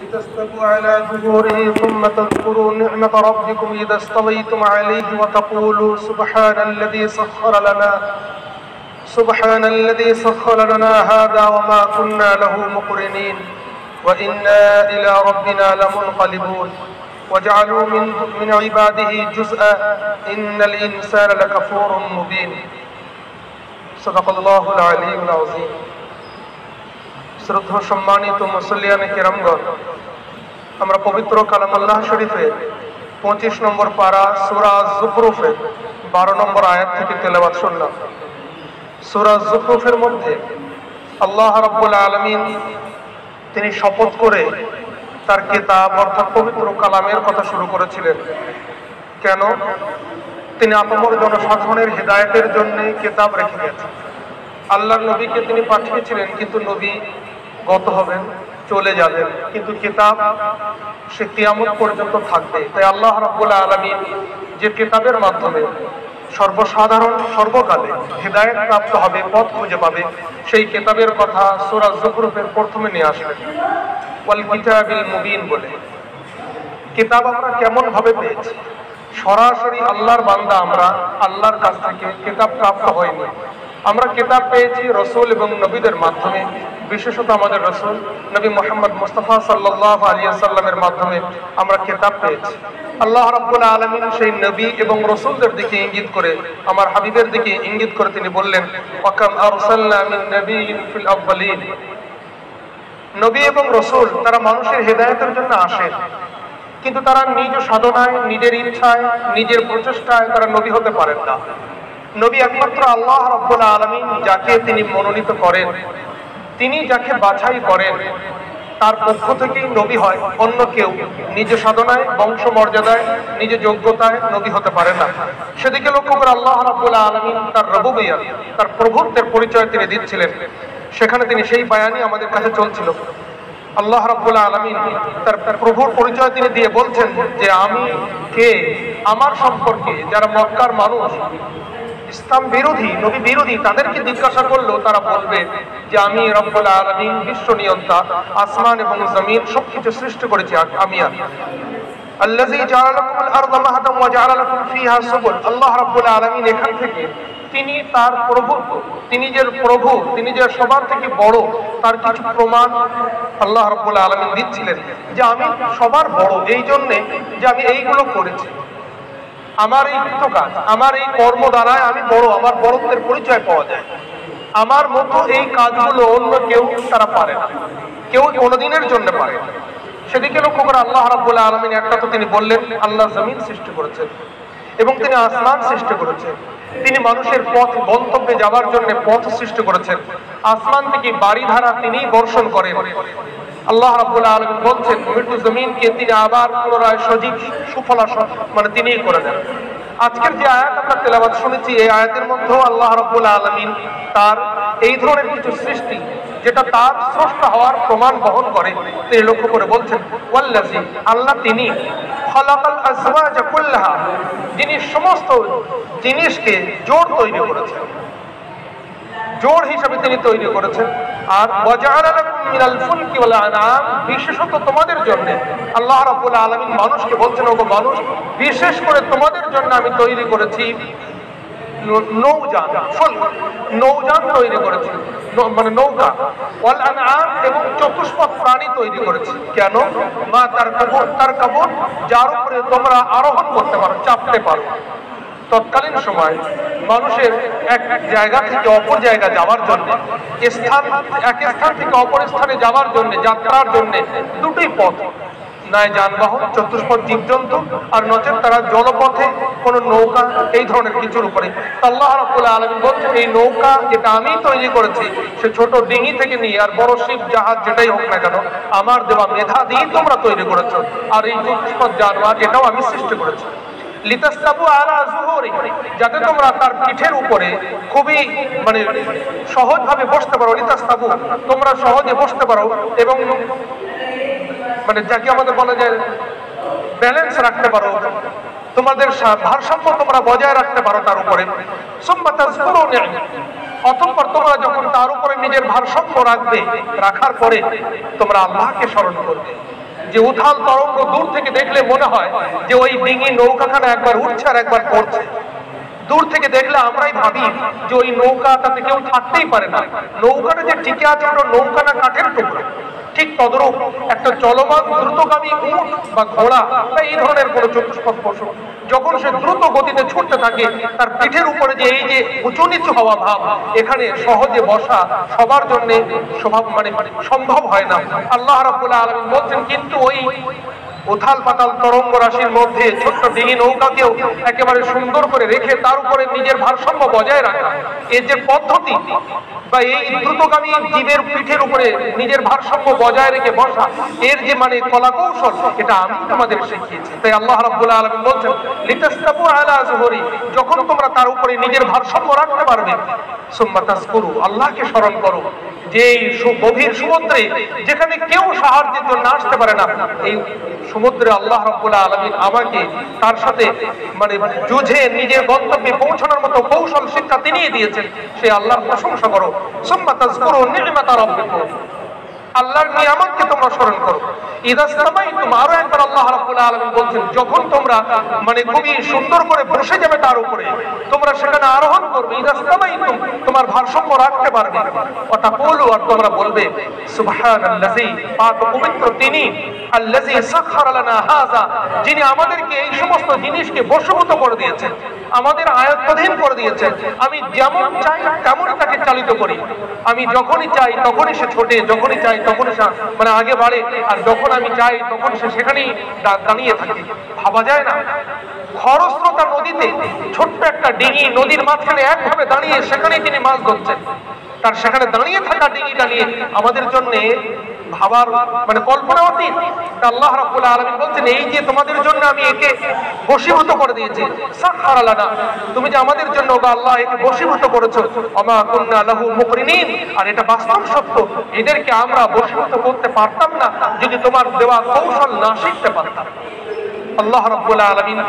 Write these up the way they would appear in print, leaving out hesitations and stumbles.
لتستووا على ظهوره ثم تذكروا نعمة ربكم إذا استويتم عليه وتقولوا سبحان الذي سخر لنا هذا وما كنا له مقرنين وإنا إلى ربنا لمنقلبون وجعلوا من عباده جزءا إن الإنسان لكفور مبين صدق الله العلي العظيم। শ্রদ্ধা সম্মানিত মুসল্লিয়ানে কিরামগণ, আমরা পবিত্র কালামুল্লাহ শরীফে 25 নম্বর পারা সূরা যুখরুফের 12 নম্বর আয়াত থেকে তেলাওয়াত শুনলাম। সূরা যুখরুফের মধ্যে আল্লাহ রাব্বুল আলামিন তিনি শপথ করে তার কিতাব অর্থাৎ পবিত্র কালামের কথা শুরু করেছিলেন। কেন? তিনি আপামর জনসাধারণের হেদায়েতের জন্য কিতাব রেখে গেছেন। আল্লাহর নবীকে তিনি পাঠিয়েছিলেন, কিন্তু নবী গত হবেন, চলে যাবেন, কিন্তু কিতাব সে কিয়ামত পর্যন্ত থাকবে। তাই আল্লাহ রাব্বুল আলামিন যে কিতাবের মাধ্যমে সর্বসাধারণ সর্বকালে হেদায়েত প্রাপ্ত হবে, পথ খুঁজে পাবে, সেই কিতাবের কথা সূরা যুখরুফের প্রথমে নিয়ে আসলেন ওয়াল কিতাবিল মুবিন বলে। কিতাব আমরা কেমন ভাবে পেয়েছি? সরাসরি আল্লাহর বান্দা আমরা, আল্লাহর কাছ থেকে কিতাব প্রাপ্ত হয়নি। আমরা কিতাব পেয়েছি রাসূল এবং নবীদের মাধ্যমে, বিশেষত আমাদের রাসূল নবী মুহাম্মদ মুস্তাফা সাল্লাল্লাহু আলাইহি ওয়াসাল্লামের মাধ্যমে আমরা কিতাব পেয়েছি। আল্লাহ রাব্বুল আলামিন সেই নবী এবং রাসূলদের দিকে ইঙ্গিত করে, আমার হাবিবের দিকে ইঙ্গিত করে তিনি বললেন, ওয়াকাম আরসালনা মিন নাবিয়্যিন ফিল আউয়ালিন। নবী এবং রাসূল তারা মানুষের হেদায়েতের জন্য আসেন, কিন্তু তারা নিজ সাধনায়, নিজের ইচ্ছায়, নিজের প্রচেষ্টায় তারা নবী হতে পারেন না। নবী একমাত্র আল্লাহ রাব্বুল আলামিন যাকে তিনি মনোনীত করেন, তিনি যাকে বাছাই করেন, তার পক্ষ থেকেই নবী হয়। অন্য কেউ নিজ সাধনায়, বংশ মর্যাদায়, নিজ যোগ্যতায় নবী হতে পারে না। সেদিকে লক্ষ্য করে আল্লাহ রাব্বুল আলামিন তার রুবুবিয়্যাত, তার প্রভুত্বের পরিচয় তিনি দিচ্ছিলেন। সেখানে তিনি সেই বায়ানই আমাদের কাছে চলছিল। আল্লাহ রাব্বুল আলামিন তার প্রভুর পরিচয় তিনি দিয়ে বলছেন যে আমি কে, আমার সম্পর্কে যারা মক্কার মানুষ, ইসলাম বিরোধী, নবী বিরোধী, তাদেরকে জিজ্ঞাসা করলেও তারা বলবে যে আমি রব্বুল আলামিন, বিশ্ব নিয়ন্তা, আসমান এবং জমিন সবকিছু সৃষ্টি করেছি আমি। আল্লাযী জাআলা লাকুমুল আরদা মাহাদান ওয়া জাআলা লাকুম ফীহা সুবুল। আল্লাহ রাব্বুল আলামিন এখান থেকে তিনি তার প্রভুত্ব, তিনি যে প্রভু, তিনি যে সবার থেকে বড়, তার কিছু প্রমাণ আল্লাহ রাব্বুল আলামিন দিচ্ছিলেন যে আমি সবার বড় এই জন্যে যে আমি এইগুলো করেছি, আমার এই কৃত কাজ, আমার এই কর্ম দ্বারায় আমি বড়, আমার বড়ত্বের পরিচয় পাওয়া যায়। আমার মতো এই কাজগুলো অন্য কেউ তারা পারে না, কেউ কোনোদিনের জন্য পারে না। সেদিকে লক্ষ্য করে আল্লাহ রাব্বুল আলামিন একটা তো তিনি বললেন আল্লাহ জমিন সৃষ্টি করেছেন এবং তিনি আসমান সৃষ্টি করেছেন। তিনি মানুষের পথ গন্তব্যে যাওয়ার জন্য পথ সৃষ্টি করেছেন। আসমান থেকে বাড়িধারা তিনিই বর্ষণ করেন। আল্লাহ রাব্বুল আলামিন বলছেন মৃত্যু জমিনকে তিনি আবার পুনরায় সজীব সুফলা মানে তিনিই করে দেন। আজকের যে আয়াত আমরা তেলাওয়াত শুনেছি, এই আয়াতের মধ্যেও আল্লাহ রাব্বুল আলামিন তার এই ধরনের কিছু সৃষ্টি যেটা তার স্রষ্টা হওয়ার প্রমাণ বহন করে তিনি লক্ষ্য করে বলছেন ওয়াল্লাযী, আল্লাহ তিনি খালাকাল আজওয়াজা কুল্লাহা, যিনি সমস্ত জিনিসকে জোড় তৈরি করেছেন, জোড় হিসাবে তিনি তৈরি করেছেন। আর ওয়াজআলা লাকুম মিনাল ফুলকি ওয়াল আনআম, বিশেষত তোমাদের জন্য আল্লাহ রাব্বুল আলামিন মানুষকে বলছেন, ওগো মানুষ, বিশেষ করে তোমাদের জন্য আমি তৈরি করেছি নৌযান, নৌযান তৈরি করেছি, মানে নৌকা, ওয়াল আনআম, এবং চতুষ্পদ প্রাণী তৈরি করেছি। কেন? মা তারকাবুন, যার উপরে তোমরা আরোহণ করতে পারো, চাপতে পারো। তৎকালীন সময় মানুষের এক জায়গা থেকে অপর জায়গা যাওয়ার জন্য, এক স্থান থেকে অপর স্থানে যাওয়ার জন্য, যাত্রার জন্য দুটোই পথ, নয় যানবাহন, চতুষ্পদ জীবজন্তু, আর নচেত তারা জলপথে কোন নৌকা, এই ধরনের কিছুর উপরে। আল্লাহ রাব্বুল আলামিন বলছেন এই নৌকা যেটা আমি তৈরি করেছি, সে ছোট ডিঙি থেকে নিয়ে আর বড় শিপ জাহাজ যেটাই হোক না কেন, আমার দেওয়া মেধা দিয়ে তোমরা তৈরি করেছো। আর এই চতুষ্পদ জানোয়ার এটাও আমি সৃষ্টি করেছি। লিতাস্তাবু আলা যুহুরি, যাতে তোমরা তার পিঠের উপরে খুবই মানে সহজভাবে বসতে পারো। লিতাস্তাবু, তোমরা সহজে বসতে পারো, এবং মানে যাকে আমাদের বলা যায় ব্যালেন্স রাখতে পারো, তোমাদের ভারসাম্য তোমরা বজায় রাখতে পারো তার উপরে। সুম্মা তাযকুরু নি'মাত, অতঃপর তোমরা যখন তার উপরে নিজের ভারসাম্য রাখবে, রাখার পরে তোমরা আল্লাহকে স্মরণ করবে। যে উথাল তরঙ্গ দূর থেকে দেখলে মনে হয় যে ওই ডিঙি নৌকাখানা একবার উঠছে আর একবার পড়ছে। দূর থেকে দেখলে আমরাই ভাবি যে ওই নৌকাটাতে কেউ থাকতেই পারে না, নৌকাটা যে টিকে আছে ওটা নৌকা না কাঠের টুকরো। ঠিক তদরূপ একটা চলমান দ্রুতগামী উট বা ঘোড়া বা এই ধরনের কোনো চতুষ্পদ পশু যখন সে দ্রুত গতিতে ছুটতে থাকে, তার পিঠের উপরে যে এই যে উঁচু নিচু হওয়া ভাব, এখানে সহজে বসা সবার জন্য সম্ভব হয় না। আল্লাহ রাব্বুল আলামিন বলছেন, কিন্তু ওই উথাল পাতাল তরঙ্গ রাশির মধ্যে ছোট্ট ডিঙি নৌকাকেও একেবারে সুন্দর করে রেখে তার উপরে নিজের ভারসাম্য বজায় রাখা, এর যে পদ্ধতি বা এই দ্রুতগামী জীবের পিঠের উপরে নিজের ভারসাম্য বজায় রেখে বসা, এর যে কলা কৌশল, এটা আমি তোমাদের শিখিয়েছি। তাই আল্লাহ রাব্বুল আলামিন বলছেন, লিতাস্তাবু আলা যুহুরি, যখন তোমরা তার উপরে নিজের ভারসাম্য রাখতে পারবে, সুম্মা তাযকুরু, আল্লাহকে স্মরণ করো। যে গভীর সমুদ্রে যেখানে কেউ সাহায্যের জন্য আসতে পারে না, এই সমুদ্রে আল্লাহ রাব্বুল আলামিন আমাকে তার সাথে যুঝে নিজের গন্তব্যে পৌঁছানোর মতো কৌশল শিক্ষা তিনি দিয়েছেন। সে আল্লাহর প্রশংসা করো। সুম্মা তাযকুরু নি'মাতা রাব্বিকুম, আল্লাহর নিয়ামতকে তোমরা স্মরণ করো। ইদাস্তামাইতুম, আরো একবার আল্লাহ রাব্বুল আলামিন বলছেন, যখন তোমরা খুবই সুন্দর করে বসে যাবে তার উপরে, তোমরা সেখানে আরোহণ করবে। ইদাস্তামাইতুম, তোমার ভারসাম্য রাখতে পারবে। ওয়াতাকুলু, আর তোমরা বলবে, সুবহানাল্লাযী, পাক পবিত্র তিনি, আল্লাযী সাখখারা লানা হাযা, যিনি আমাদেরকে এই সমস্ত জিনিসকে বশীভূত করে দিয়েছেন, আমাদের আয়ত্তাধীন করে দিয়েছেন। আমি যেমন চাই তেমনই তাকে চালিত করি। আমি যখনই চাই তখনই সে ছোটে, যখনই চাই তখনই সে আগে বাড়ে, আর যখন আমি চাই তখন সে সেখানেই দাঁড়িয়ে থাকে। ভাবা যায় না, খরস্রোতা নদীতে ছোট্ট একটা ডিঙি নদীর মাঝখানে একভাবে দাঁড়িয়ে সেখানেই তিনি মাছ ধরছেন। তার সেখানে দাঁড়িয়ে থাকা ডিঙিটা নিয়ে আমাদের জন্য ভাবার কল্পনা অতীত। আল্লাহ রাব্বুল আলামিন বলছেন, এই যে তোমাদের জন্য আমি একে বশীভূত করে দিয়েছি, সাখখারা লানা, তুমি যে আমাদের জন্য আল্লাহ একে বশীভূত করেছো, ওমা কুননা লাহু মুকরিনিন, আর এটা বাস্তব সত্য, এদেরকে আমরা বশীভূত করতে পারতাম না যদি তোমার দেওয়া কৌশল না শিখতে পারতাম। আল্লাহ রাব্বুল আলামিন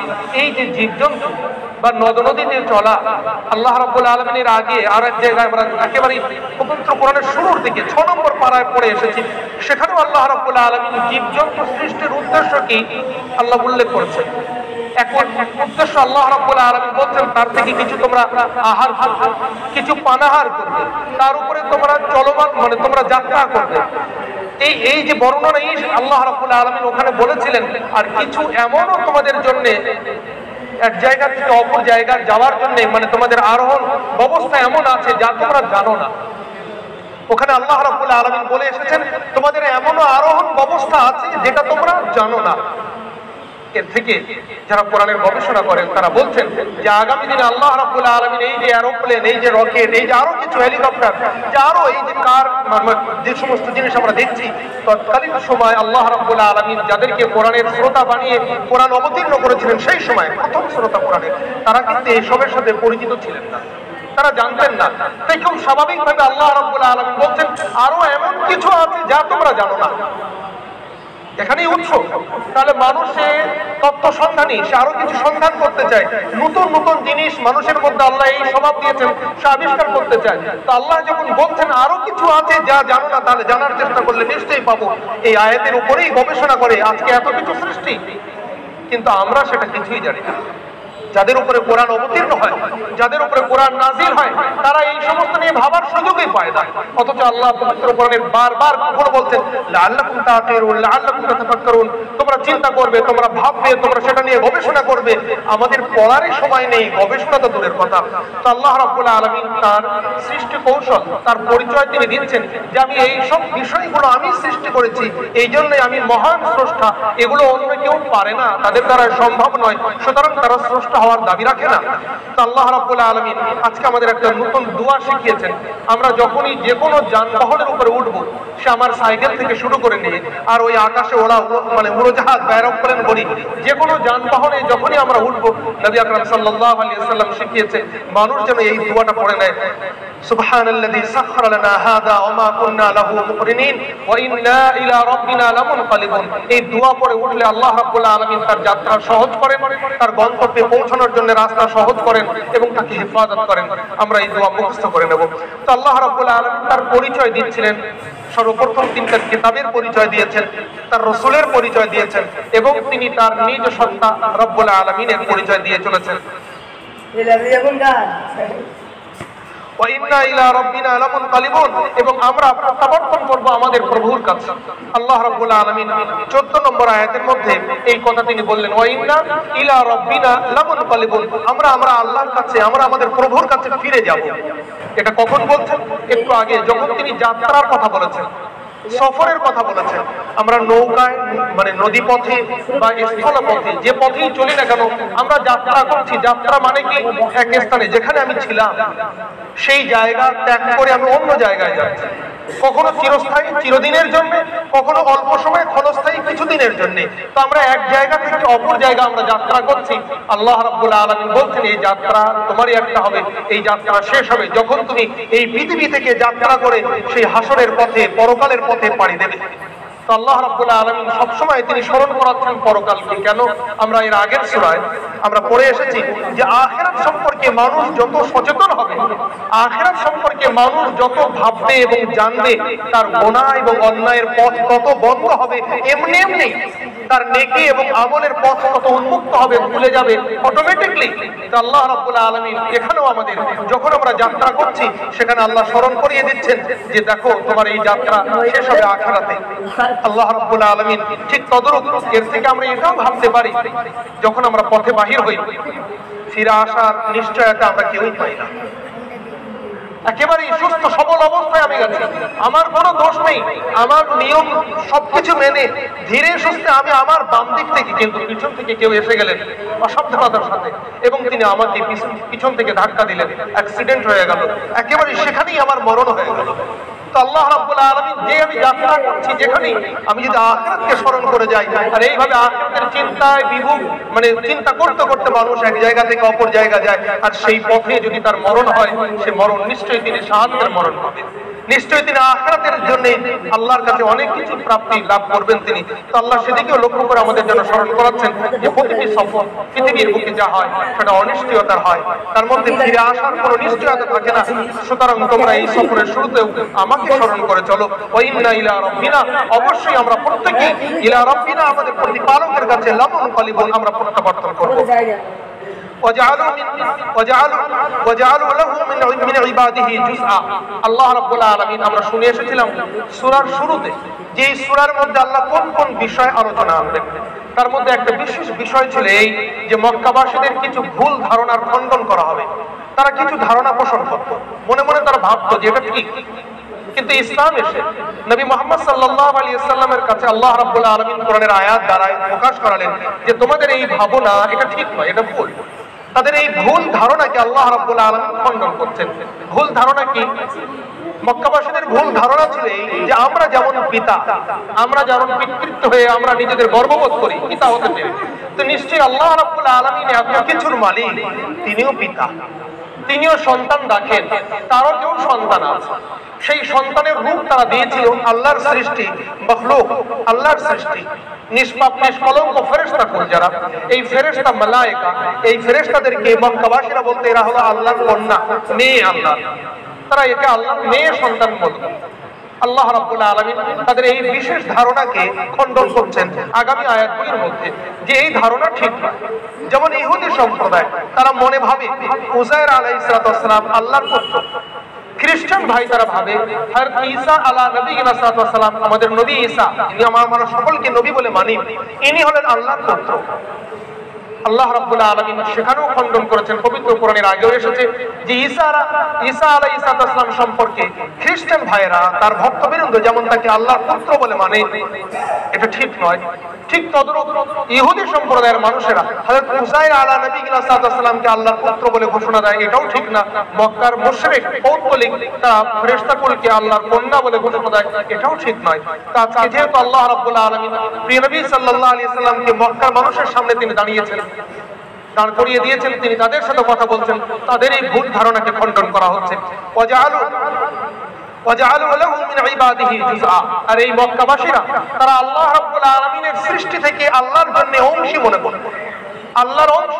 এই যে জীবজন্তু বা নদ নদীতে চলা, আল্লাহ রাব্বুল আলামিনের আগে আর এক জায়গায় আমরা একেবারে পবিত্র কোরআনের শুরুর দিকে 6 নম্বর পারায় পড়ে এসেছি, সেখানেও আল্লাহ রাব্বুল আলামিন জীবজন্তু সৃষ্টির উদ্দেশ্য কি আল্লাহ উল্লেখ করেছেন। এক উদ্দেশ্য আল্লাহ রাব্বুল আলামিন বলছেন, তার থেকে কিছু তোমরা আহার করবে, কিছু পানাহার করবে, তার উপরে তোমরা চলমান তোমরা যাত্রা করবে। এই যে বর্ণনা আল্লাহ রাব্বুল আলামিন ওখানে বলেছিলেন। আর কিছু এমনও তোমাদের জন্য এক জায়গা থেকে অপর জায়গায় যাওয়ার জন্য তোমাদের আরোহণ ব্যবস্থা এমন আছে যা তোমরা জানো না। ওখানে আল্লাহ রাব্বুল আলামিন বলে এসেছেন, তোমাদের এমনও আরোহণ ব্যবস্থা আছে যেটা তোমরা জানো না। এর থেকে যারা কোরআনের গবেষণা করেন তারা বলছেন যে আগামী দিনে আল্লাহ রাব্বুল আলামিন এই যে এরোপ্লেন, এই যে রকেট, এই যে আরো কিছু হেলিকপ্টার, যে আরো এই যে কার, যে সমস্ত জিনিস আমরা দেখছি, তৎকালীন সময় আল্লাহ রাব্বুল আলামিন যাদেরকে কোরআনের শ্রোতা বানিয়ে কোরআন অবতীর্ণ করেছিলেন, সেই সময় প্রথম শ্রোতা কোরআনের, তারা কিন্তু এসবের সাথে পরিচিত ছিলেন না, তারা জানতেন না। তাই খুব স্বাভাবিকভাবে আল্লাহ রাব্বুল আলামিন বলছেন, আরো এমন কিছু আছে যা তোমরা জানো না। এখানেই উৎস। তাহলে মানুষের তত্ত্ব সন্ধানী, সে আরো কিছু সন্ধান করতে চায়, নতুন নতুন জিনিস মানুষের মধ্যে আল্লাহ এই স্বভাব দিয়েছেন, সে আবিষ্কার করতে চায়। তো আল্লাহ যখন বলছেন আরো কিছু আছে যা জানো না, তাহলে জানার চেষ্টা করলে নিশ্চয়ই পাবো। এই আয়াতের উপরেই গবেষণা করে আজকে এত কিছু সৃষ্টি, কিন্তু আমরা সেটা কিছুই জানি না। যাদের উপরে কোরআন অবতীর্ণ হয়, যাদের উপরে কোরআন নাজিল হয়, তারা এই সমস্ত নিয়ে ভাবার সুযোগই পায় না। অথচ আল্লাহ পবিত্র কোরআনের বারবার কখনো বলছেন, লাআল্লাকুম তা'কিলুন, লাআল্লাকুম তাতাফাক্কারুন, তোমরা চিন্তা করবে, তোমরা ভাববে, তোমরা সেটা নিয়ে গবেষণা করবে। আমাদের পড়ারই সময় নেই, গবেষণা তো দূরের কথা। তো আল্লাহ রাব্বুল আলামিন তার সৃষ্টি কৌশল, তার পরিচয় তিনি দিচ্ছেন যে আমি এই সব বিষয়গুলো আমি সৃষ্টি করেছি, এই জন্যই আমি মহান স্রষ্টা। এগুলো অন্য কেউ পারে না, তাদের দ্বারা সম্ভব নয়, সুতরাং তারা স্রষ্টা হওয়ার দাবি রাখে না। তো আল্লাহ রাব্বুল আলামিন আজকে আমাদের একটা নতুন দোয়া শিখিয়েছেন। আমরা যখনই যে কোনো যানবাহনের উপরে উঠবো, সে আমার সাইকেল থেকে শুরু করে নিয়ে আর ওই আকাশে ওরা মানে উড়োজাহাজ বা এরোপ্লেন বলি যে কোনো যানবাহনে যখনই আমরা উঠবো, নবী আকরাম সাল্লাল্লাহু আলাইহি ওয়াসাল্লাম শিখিয়েছে মানুষ যেন এই দোয়াটা পড়ে নেয়, সুবহানাল্লাযী সাখখারা লানা হাযা ওয়া মা কুন্না লাহু মুকরিনিন ওয়া ইন্না ইলা রাব্বিনা লামুনকালিবুন। এই দোয়া পড়ে উঠলে আল্লাহ রাব্বুল আলামিন তার যাত্রা সহজ করেন, তার গন্তব্যে পৌঁছানোর জন্য রাস্তা সহজ করেন এবং তাকে হেফাজত করেন। আমরা এই দোয়া মুখস্থ করে নেব। তো আল্লাহ রাব্বুল আলামিন তার পরিচয় দিচ্ছিলেন, সর্বপ্রথম তিনি তার কিতাবের পরিচয় দিয়েছেন, তার রাসূলের পরিচয় দিয়েছেন এবং তিনি তার নিজ সত্তা রব্বুল আলামিনের পরিচয় দিয়ে চলেছেন। এবং আমরা প্রত্যাবর্তন করব আমাদের প্রভুর কাছে। আল্লাহ রাব্বুল আলামিন 14 নম্বর আয়াতের মধ্যে এই কথা তিনি বললেন, ওয়া ইন্না ইলা রাব্বিনা লামুনকালিবুন। আমরা আল্লাহর কাছে, আমরা আমাদের প্রভুর কাছে ফিরে যাব। এটা কখন বলছেন? একটু আগে যখন তিনি যাত্রার কথা বলেছেন, সফরের কথা বলেছেন। আমরা নৌকায় মানে নদী পথে বা স্থল পথে যে পথেই চলি না কেন আমরা যাত্রা করছি। যাত্রা মানে কি? এক স্থানে যেখানে আমি ছিলাম সেই জায়গা ত্যাগ করে আমি অন্য জায়গায় যাচ্ছি। কখনো চিরস্থায়ী চিরদিনের জন্য, কখনো অল্প সময় ক্ষণস্থায়ী কিছুদিনের জন্য। তো আমরা এক জায়গা থেকে অপর জায়গা আমরা যাত্রা করছি। আল্লাহ রাব্বুল আলামিন বলছেন এই যাত্রা তোমারই একটা হবে, এই যাত্রা শেষ হবে যখন তুমি এই পৃথিবী থেকে যাত্রা করে সেই হাসরের পথে পরকালের পথে পাড়ি দেবে। তো আল্লাহ রাব্বুল আলামিন সবসময় তিনি স্মরণ করাচ্ছেন পরকালকে। কেন? আমরা এর আগের সূরায় আমরা পড়ে এসেছি যে আখিরাত সম্পর্কে মানুষ যত সচেতন হবে, আখিরাত সম্পর্কে মানুষ যত ভাববে এবং জানবে, তার গুনাহ এবং অন্যায়ের পথ তত বন্ধ হবে। এমনি এমনি তার নেকি এবং আমলের পথ তত উন্মুক্ত হবে, ভুলে যাবে অটোমেটিকলি। তো আল্লাহ রাব্বুল আলামিন এখানেও আমাদের যখন আমরা যাত্রা করছি সেখানে আল্লাহ স্মরণ করিয়ে দিচ্ছেন যে দেখো তোমার এই যাত্রা শেষ হবে আখিরাতে। আল্লাহ রাব্বুল আলামিন ঠিক তদরূপ এর থেকে আমরা এটাও ভাবতে পারি যখন আমরা পথে বাহির হই, ফিরে আসার নিশ্চয়তা আমরা কেউই পাই না। একেবারে সুস্থ সবল অবস্থায় আমি গেছি, আমার কোনো দোষ নেই, আমার নিয়ম সবকিছু মেনে ধীরে সুস্থে আমি আমার বাম দিক থেকে, কিন্তু পিছন থেকে কেউ এসে গেলেন অসাবধানতার সাথে এবং তিনি আমাকে পিছন থেকে ধাক্কা দিলেন, অ্যাক্সিডেন্ট হয়ে গেল, একেবারে সেখানেই আমার মরণ হয়ে গেল। তো আল্লাহ রাব্বুল আলামিন যে আমি যাত্রা করছি যেখানে আমি যদি আখিরাতকে স্মরণ করে যাই আর এইভাবে আখিরাতের চিন্তায় বিভোগ মানে চিন্তা করতে করতে মানুষ এক জায়গা থেকে অপর জায়গা যায় আর সেই পথে যদি তার মরণ হয় সে মরণ নিশ্চয়ই তিনি শাহাদাতের মরণ পাবেন, নিশ্চয়ই তিনি আখিরাতের জন্য আল্লাহর কাছে অনেক কিছু প্রাপ্তি লাভ করবেন তিনি। তো আল্লাহ সেদিকেও লক্ষ্য করে আমাদের জন্য স্মরণ করাচ্ছেন যে প্রতিটি সফর পৃথিবীর বুকে যা হয় সেটা অনিশ্চয়তার হয়, তার মধ্যে ফিরে আসার কোনো নিশ্চয়তা থাকে না। সুতরাং তোমরা এই সফরের শুরুতেও আমাকে স্মরণ করে চলো। ওয়া ইন্না ইলা রাব্বিনা, অবশ্যই আমরা প্রত্যেকেই ইলা রাব্বিনা আমাদের প্রতিপালকের কাছে লামুনকালিবুন, আমরা প্রত্যাবর্তন করব। وجعلوا له من عباده جزءا। আল্লাহ রাব্বুল আলামিন আমরা শুনে এসেছিলাম সূরার শুরুতে যে এই সূরার মধ্যে আল্লাহ কোন কোন বিষয় আলোচনা করবেন, তার মধ্যে একটা বিশেষ বিষয় ছিল এই যে মক্কাবাসীদের কিছু ভুল ধারণার খণ্ডন করা হবে। তারা কিছু ধারণা পোষণ করত, মনে মনে তারা ভাবতো যে এটা ঠিক, কিন্তু ইসলাম এসে নবী মুহাম্মদ সাল্লাল্লাহু আলাইহি ওয়াসাল্লামের কাছে আল্লাহ রাব্বুল আলামিন কোরআনের আয়াত দ্বারা প্রকাশ করালেন যে তোমাদের এই ভাবনা এটা ঠিক নয়, এটা ভুল। তাদের এই ভুল ধারণাকে আল্লাহ রাব্বুল আলামিন খণ্ডন করছেন। ভুল ধারণা কি? মক্কাবাসীদের ভুল ধারণা ছিল এই যে আমরা যেমন পিতা, আমরা যেমন পিতৃত্ব হয়ে আমরা নিজেদের গর্ববোধ করি পিতা হতে পেরে, তো নিশ্চয়ই আল্লাহ রাব্বুল আলামিন এত কিছুর মালিক, তিনিও পিতা, তিনিও সন্তান রাখেন, তারও কেউ সন্তান আছে। সেই সন্তানের রূপ তারা দিয়েছিল আল্লাহর সৃষ্টি মখলুক, আল্লাহর সৃষ্টি নিষ্পাপ নিষ্কলঙ্ক ফেরেশতা কুল যারা, এই ফেরেশতা মালায়েকা, এই ফেরেশতাদেরকে মক্কাবাসীরা বলতে এরা হলো আল্লাহর কন্যা, মেয়ে আল্লাহ, তারা একে আল্লাহর মেয়ে সন্তান বলতো। আল্লাহ রাব্বুল আলামিন তাদের এই বিশেষ ধারণাকে খণ্ডন করছেন আগামী আয়াতগুলির মধ্যে যে এই ধারণা ঠিক নয়। যেমন ইহুদি সম্প্রদায় তারা মনে ভাবে উযায়ের আলাইহিস সালাম আল্লাহর পুত্র, খ্রিস্টান ভাই তারা ভাবে হযরত ঈসা আলা নবিয়িনা সাল্লাল্লাহু আলাইহি আমাদের নবী ঈসা, ইনি আমরা সকলকে নবী বলে মানি, ইনি হলেন আল্লাহর পুত্র। আল্লাহ রাব্বুল আলামিন সেখানেও খণ্ডন করেছেন। পবিত্র কোরআনের আগেও এসেছে যে ঈসা আলাইহিস সালাম সম্পর্কে খ্রিস্টান ভাইরা তার ভক্তবৃন্দ যেমন তাকে আল্লাহর পুত্র বলে মানে, এটা ঠিক নয়। ঠিক তদ্রূপ ইহুদি সম্প্রদায়ের মানুষেরা হযরত উযাইর আলা নবিয়িনা সাল্লাল্লাহু আল্লাহর পুত্র বলে ঘোষণা দেয়, এটাও ঠিক না। মক্কার মুশরিক পৌত্তলিক তারা ফেরেশতাকুলকে আল্লাহর কন্যা বলে ঘোষণা দেয়, এটাও ঠিক নয়। তা আজকে যেহেতু আল্লাহ রাব্বুল আলামিন প্রিয় নবী সাল্লাল্লাহু আলাইহি সাল্লামকে মক্কার মানুষের সামনে তিনি দাঁড়িয়েছেন, দাঁড় করিয়ে দিয়েছেন, তিনি তাদের সাথে কথা বলছেন, তাদের এই ভুল ধারণাকে খণ্ডন করা হচ্ছে। আর এই মক্কাবাসীরা তারা আল্লাহ রাব্বুল আলামিনের সৃষ্টি থেকে আল্লাহর জন্য অংশী মনে করে, আল্লাহর অংশ।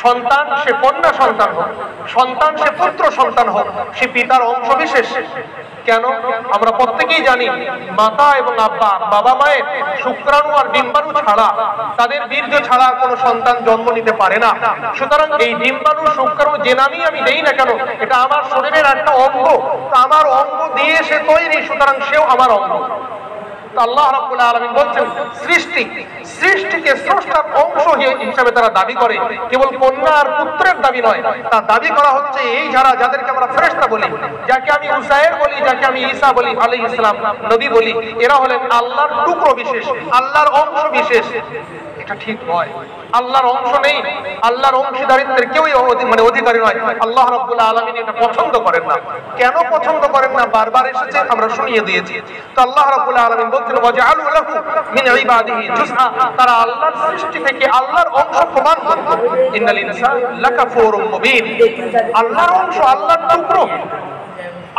সন্তান সে কন্যা সন্তান হোক, সন্তান সে পুত্র সন্তান হোক, সে পিতার অংশ বিশেষ। কেন? আমরা প্রত্যেকেই জানি মাতা এবং আব্বা, বাবা মায়ের শুক্রাণু আর ডিম্বাণু ছাড়া, তাদের বীর্য ছাড়া কোনো সন্তান জন্ম নিতে পারে না। সুতরাং এই ডিম্বাণু শুক্রাণু যে নামই আমি দেই না কেন, এটা আমার শরীরের একটা অঙ্গ। তো আমার অঙ্গ দিয়ে সে তৈরি, সুতরাং সেও আমার অঙ্গ। আল্লাহ রাব্বুল আলামিন বলছেন সৃষ্টিকে স্রষ্টার অংশ হিসেবে তারা দাবি করে। কেবল কন্যা আর পুত্রের দাবি নয়, তা দাবি করা হচ্ছে এই যাদেরকে আমরা ফেরেশতা বলি, যাকে আমি উযাইর বলি, যাকে আমি ঈসা বলি আলাইহিস সালাম, নবী বলি, এরা হলেন আল্লাহর টুকরো বিশেষ, আল্লাহর অংশ বিশেষ। এটা ঠিক নয়। আল্লাহর অংশ নেই, আল্লাহর অংশীদারিত্বের কেউই অধিকারী নয়। আল্লাহ রাব্বুল আলামিন এটা পছন্দ করেন না। কেন পছন্দ করেন না বারবার এসেছে, আমরা শুনিয়ে দিয়েছি। তো আল্লাহ রাব্বুল আলামিন বলছেন ওয়াজআলু লাহু মিন ইবাদিহি জুজআ, তারা আল্লাহর সৃষ্টি থেকে আল্লাহর অংশ প্রমাণ করে। ইন্নাল ইনসানা লাকাফুরুম মুবিন, আল্লাহর অংশ, আল্লাহর টুকরো।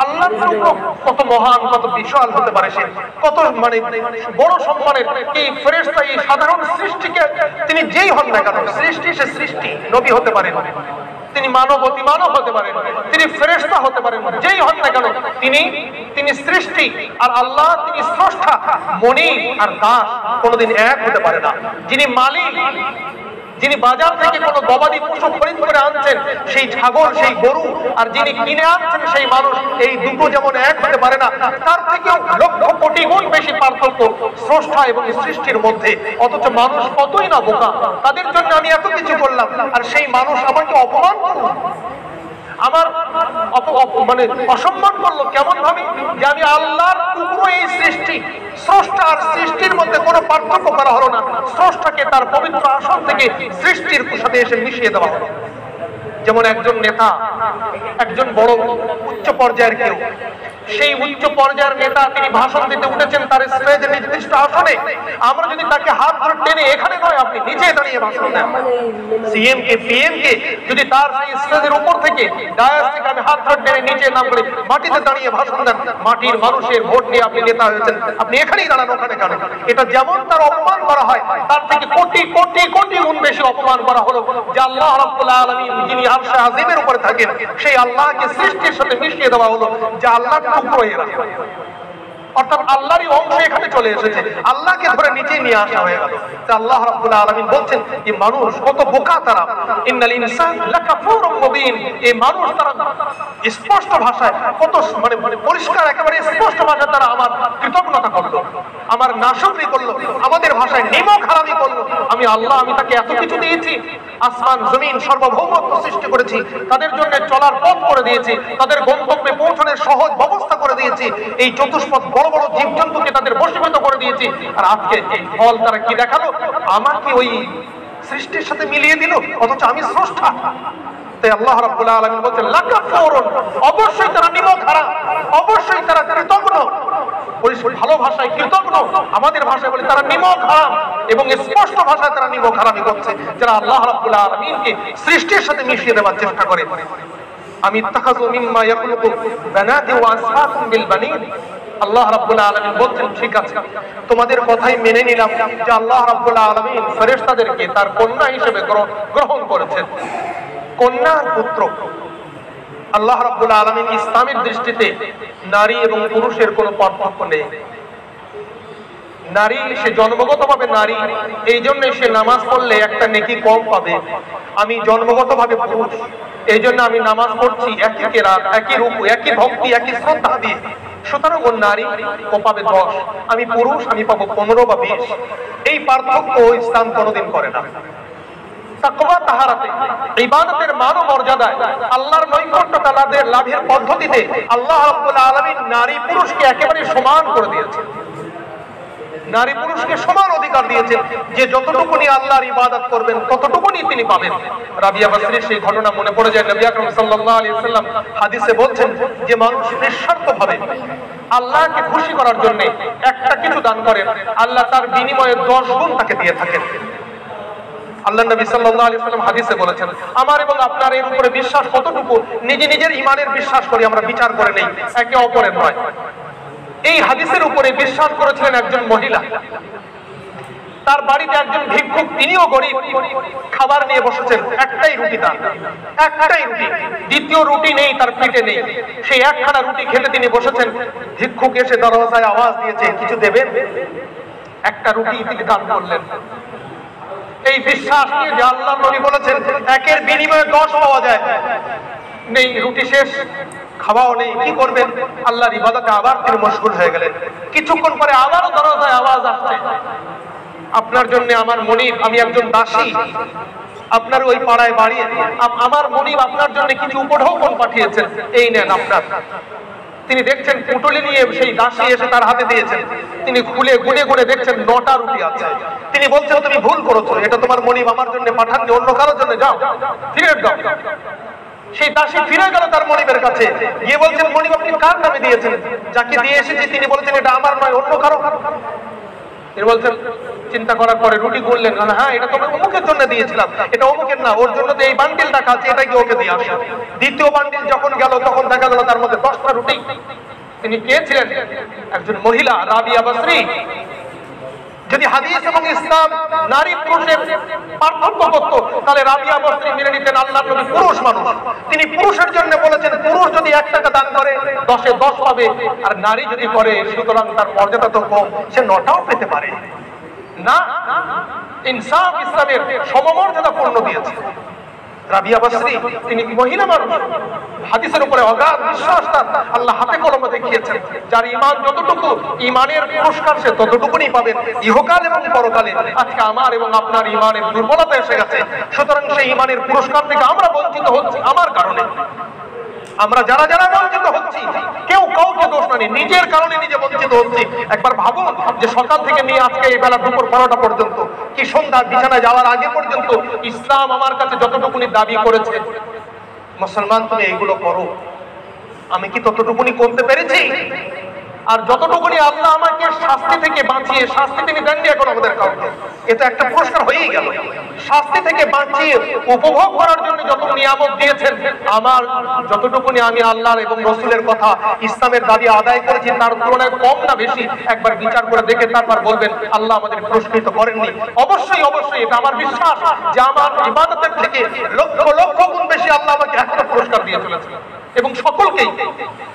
আল্লাহর টুকরো কত মহান, কত বিশাল হতে পারে সে, কত বড় সম্মানের। এই ফেরেশতা, এই সাধারণ সৃষ্টিকে তিনি যেই হন না কেন, সৃষ্টি সে সৃষ্টি, নবী হতে পারেন, তিনি মানব অতি মানব হতে পারেন, তিনি ফেরেশতা হতে পারেন, যেই হন না কেন তিনি সৃষ্টি। আর আল্লাহ তিনি স্রষ্টা। মনি আর দাস কোনোদিন এক হতে পারে না। যিনি মালিক, যিনি বাজার থেকে কোনো গবাদি পশু খরিদ করে আনছেন, সেই ছাগল, সেই গরু, আর যিনি কিনে আনছেন সেই মানুষ, এই দুটো যেমন এক হতে পারে না, তার থেকেও লক্ষ কোটি গুণ বেশি পার্থক্য স্রষ্টা এবং সৃষ্টির মধ্যে। অথচ মানুষ কতই না বোকা, তাদের জন্য আমি এত কিছু করলাম, আর সেই মানুষ আমাকে অপমান করল, আমার অসম্মান করলো। কেমন ভাবে? যে আমি আল্লাহর টুকরো, এই সৃষ্টি, স্রষ্টা আর সৃষ্টির মধ্যে কোনো পার্থক্য করা হলো না। স্রষ্টাকে তার পবিত্র আসন থেকে সৃষ্টির সাথে এসে মিশিয়ে দেওয়া হলো। যেমন একজন নেতা, একজন বড় উচ্চ পর্যায়ের কেউ, সেই উচ্চ পর্যায়ের নেতা তিনি ভাষণ দিতে উঠেছেন তার স্টেজে নির্দিষ্ট আসনে, আমরা যদি তাকে হাত ধরে টেনে, এখানে নয়, আপনি নিচে দাঁড়িয়ে ভাষণ দেন, সিএম কে পিএম কে যদি তার সেই স্টেজের উপর থেকে, ডায়াস থেকে আমি হাত ধরে টেনে নিচে নাম করে মাটিতে দাঁড়িয়ে ভাষণ দেন, মাটির মানুষের ভোট নিয়ে আপনি নেতা হয়েছেন, আপনি এখানেই দাঁড়ান, ওখানে কেন? এটা যেমন তার অপমান করা হয়, তার থেকে কোটি কোটি কোটি গুণ বেশি অপমান করা হলো যে আল্লাহ রাব্বুল আলামিন যিনি আরশে আজিমের উপরে থাকেন, সেই আল্লাহকে সৃষ্টির সাথে মিশিয়ে দেওয়া হলো যে আল্লাহ টুকরো এরা। অর্থাৎ আল্লাহরই অংশ এখানে চলে এসেছে, আল্লাহকে ধরে নিচে নিয়ে আসা হয়ে গেল। তা আল্লাহ রাব্বুল আলামিন বলছেন যে মানুষ কত বোকা তারা। ইন্নাল ইনসানা লাকাফুরুম মুবিন, এই মানুষ তারা স্পষ্ট ভাষায়, কত পরিষ্কার একেবারে স্পষ্ট ভাষায় তারা আমার কৃতজ্ঞতা করলো, আমার নাশুকরি করলো, আমাদের ভাষায় নিমক হারামি করলো। আমি আল্লাহ, আমি তাকে এত কিছু দিয়েছি, আসমান জমিন সর্বভৌমত্ব সৃষ্টি করেছি, তাদের জন্য চলার পথ করে দিয়েছি, তাদের গন্তব্যে পৌঁছানোর সহজ ব্যবস্থা করে দিয়েছি, এই চতুষ্পদ বড় বড় জীবজন্তুকে তাদের বশীভূত করে দিয়েছি। আর আজকে এই ফল তারা কি দেখালো? আমাকে ওই সৃষ্টির সাথে মিলিয়ে দিল, অথচ আমি স্রষ্টা। তাই আল্লাহ রাব্বুল আলামিন বলছেন লাকাফুরুন, অবশ্যই তারা নিমক হারা, অবশ্যই তারা কৃতজ্ঞ। ভালো ভাষায় কৃতজ্ঞ, আমাদের ভাষায় বলি তারা নিমক হারাম, এবং স্পষ্ট ভাষায় তারা নিমক হারামি করছে, যারা আল্লাহ রাব্বুল আলামিনকে সৃষ্টির সাথে মিশিয়ে দেওয়ার চেষ্টা করে। আমি ইত্তাখাযু মিম্মা ইয়াখলুকু বানাতি ওয়া আসফাকুম বিল বানিন। আল্লাহ রাব্বুল আলামিন বলছেন ঠিক আছে, তোমাদের কথাই মেনে নিলাম যে আল্লাহ রাব্বুল আলামিন ফেরেশতাদেরকে তার কন্যা হিসেবে গ্রহণ করেছেন, কন্যা আর পুত্র। আল্লাহ রাব্বুল আলামিন ইসলামের দৃষ্টিতে নারী এবং পুরুষের কোনো পার্থক্য নেই। নারী সে জন্মগতভাবে নারী, এই জন্য সে নামাজ পড়লে একটা নেকি কম পাবে। আমি জন্মগতভাবে পুরুষ, এই জন্য আমি নামাজ পড়ছি একই কেরাত, একই রুকু, একই ভক্তি, একই শ্রদ্ধা দিয়ে। সুতরাং ও নারী, ও পাবে 10, আমি পুরুষ, আমি পাবো 15 বা 20। এই পার্থক্য ইসলাম কোনোদিন করে না। তাকওয়া তাহারাতে, ইবাদতের মান ও মর্যাদায়, আল্লাহর নৈকট্য লাভের পদ্ধতিতে আল্লাহ রাব্বুল আলামিন নারী পুরুষকে একেবারে সমান করে দিয়েছেন। নারী পুরুষকে সমান অধিকার দিয়েছেন যে যতটুকুনি আল্লাহর ইবাদত করবেন ততটুকুনি তিনি পাবেন। রাবিয়া বসরির সেই ঘটনা মনে পড়ে যায়। নবী আকরাম সাল্লাল্লাহু আলাইহি ওয়াসাল্লাম হাদিসে বলছেন যে মানুষ নিঃস্বার্থভাবে আল্লাহকে খুশি করার জন্য একটা কিছু দান করেন, আল্লাহ তার বিনিময়ে 10 গুণ তাকে দিয়ে থাকেন। আল্লাহ নবী সাল্লাল্লাহু আলাইহি ওয়াসাল্লাম হাদিসে বলেছেন, আমার এবং আপনার এর উপরে বিশ্বাস কতটুকু নিজের ঈমানের বিশ্বাস করি আমরা বিচার করে নেই, একে অপরের নয়। এই হাদিসের উপরে বিশ্বাস করেছিলেন একজন মহিলা। তার বাড়িতে একজন ভিক্ষুক, তিনিও গরিব, খাবার নিয়ে বসেছেন। একটাই রুটি তার, একটাই রুটি, দ্বিতীয় রুটি নেই, তার পেটে নেই। সেই একখানা রুটি খেতে তিনি বসেছেন। ভিক্ষুক এসে দরজায় আওয়াজ দিয়েছে, কিছু দেবেন? একটা রুটি তিনি দান করলেন। এই বিশ্বাস নিয়ে যে আল্লাহর নবী বলেছেন একের বিনিময়ে 10 পাওয়া যায়, নেই, রুটি শেষ, খাওয়াও নেই, কি করবেন? আল্লাহর ইবাদতে আবার তিনি মশগুল হয়ে গেলেন। কিছুক্ষণ পরে আবারও দরজায় আওয়াজ আসছে, আপনার জন্য আমার মনিব, আমি একজন দাসী, আপনার ওই পাড়ায় বাড়ি, আমার মনিব আপনার জন্য কিছু উপঢৌকন পাঠিয়েছেন, এই নেন আপনার। তিনি দেখছেন পুটলি নিয়ে সেই দাসী এসে তার হাতে দিয়েছেন। তিনি খুলে গুনে গুনে দেখছেন 9টা রুটি আছে। তিনি বলছেন, তুমি ভুল করেছো, এটা তোমার মনিব আমার জন্য পাঠাননি, অন্য কারোর জন্য, যাও ফিরে দাও। সেই দাসী ফিরে গেল তার মনিবের কাছে, গিয়ে বলছেন, মনিব আপনি কার নামে দিয়েছেন? যাকে দিয়ে এসেছি তিনি বলেছেন এটা আমার নয়, অন্য কারো। তিনি বলছেন, চিন্তা করার পরে রুটি গুনলেন, হ্যাঁ এটা তোমার অমুকের জন্য দিয়েছিলাম, এটা অমুকের না, ওর জন্য তো এই বান্ডিল টাকা আছে, এটা গিয়ে ওকে দিয়ে আসো। দ্বিতীয় বান্ডিল যখন গেল তখন দেখা গেল তার মধ্যে 10টা রুটি। তিনি কে ছিলেন? একজন মহিলা, রাবিয়া বসরি। যদি হাদিস এবং ইসলাম নারী পুরুষের পার্থক্য করত, তাহলে রাবিয়া বসরি মেনে নিতেন আল্লাহর নবী পুরুষ মানুষ। তিনি পুরুষের জন্য বলেছেন, পুরুষ যদি 1 টাকা দান করে 10-এ 10 পাবে, আর নারী যদি করে সুতরাং তার মর্যাদা তো কম, সে 9টাও পেতে পারে না। ইনসাফ ইসলামের সমমর্যাদা পূর্ণ দিয়েছে। রাবিয়া বসরি তিনি মহিলা মানুষ, হাদিসের উপরে অগাধ বিশ্বাস তার, আল্লাহ হাতে কলমে দেখিয়েছেন। যার ঈমান যতটুকু, ঈমানের পুরস্কার সে ততটুকুনি পাবেন ইহকাল এবং পরকালে। আজকে আমার এবং আপনার ঈমানের দুর্বলতা এসে গেছে, সুতরাং সেই ঈমানের পুরস্কার থেকে আমরা বঞ্চিত হচ্ছি আমার কারণে। আমরা যারা যারা বঞ্চিত হচ্ছি, কেউ কাউকে দোষ না, নিজের কারণে নিজে বঞ্চিত হচ্ছি। একবার ভাবুন যে সকাল থেকে নিয়ে আজকে এই বেলা দুপুর 12টা পর্যন্ত, কি সন্ধ্যা বিছানায় যাওয়ার আগে পর্যন্ত ইসলাম আমার কাছে যতটুকুনি দাবি করেছে, মুসলমান তুমি এইগুলো করো, আমি কি ততটুকুনি করতে পেরেছি? আর যতটুকুনি আল্লাহ আমাকে শাস্তি থেকে বাঁচিয়ে, শাস্তি তিনি দেননি এখন আমাদের কাউকে, এটা একটা পুরস্কার হয়েই গেল। শাস্তি থেকে বাঁচিয়ে উপভোগ করার জন্য যত নিয়ামত দিয়েছেন, আমার যতটুকুনি আমি আল্লাহর এবং রসুলের কথা, ইসলামের দাবি আদায় করেছি তার তুলনায় কম না বেশি, একবার বিচার করে দেখে তারপর বলবেন আল্লাহ আমাদের পুরস্কৃত করেননি। অবশ্যই অবশ্যই এটা আমার বিশ্বাস যে আমার ইবাদতের থেকে লক্ষ লক্ষ গুণ বেশি আল্লাহ আমাকে এখনো পুরস্কার দিয়ে চলেছেন, এবং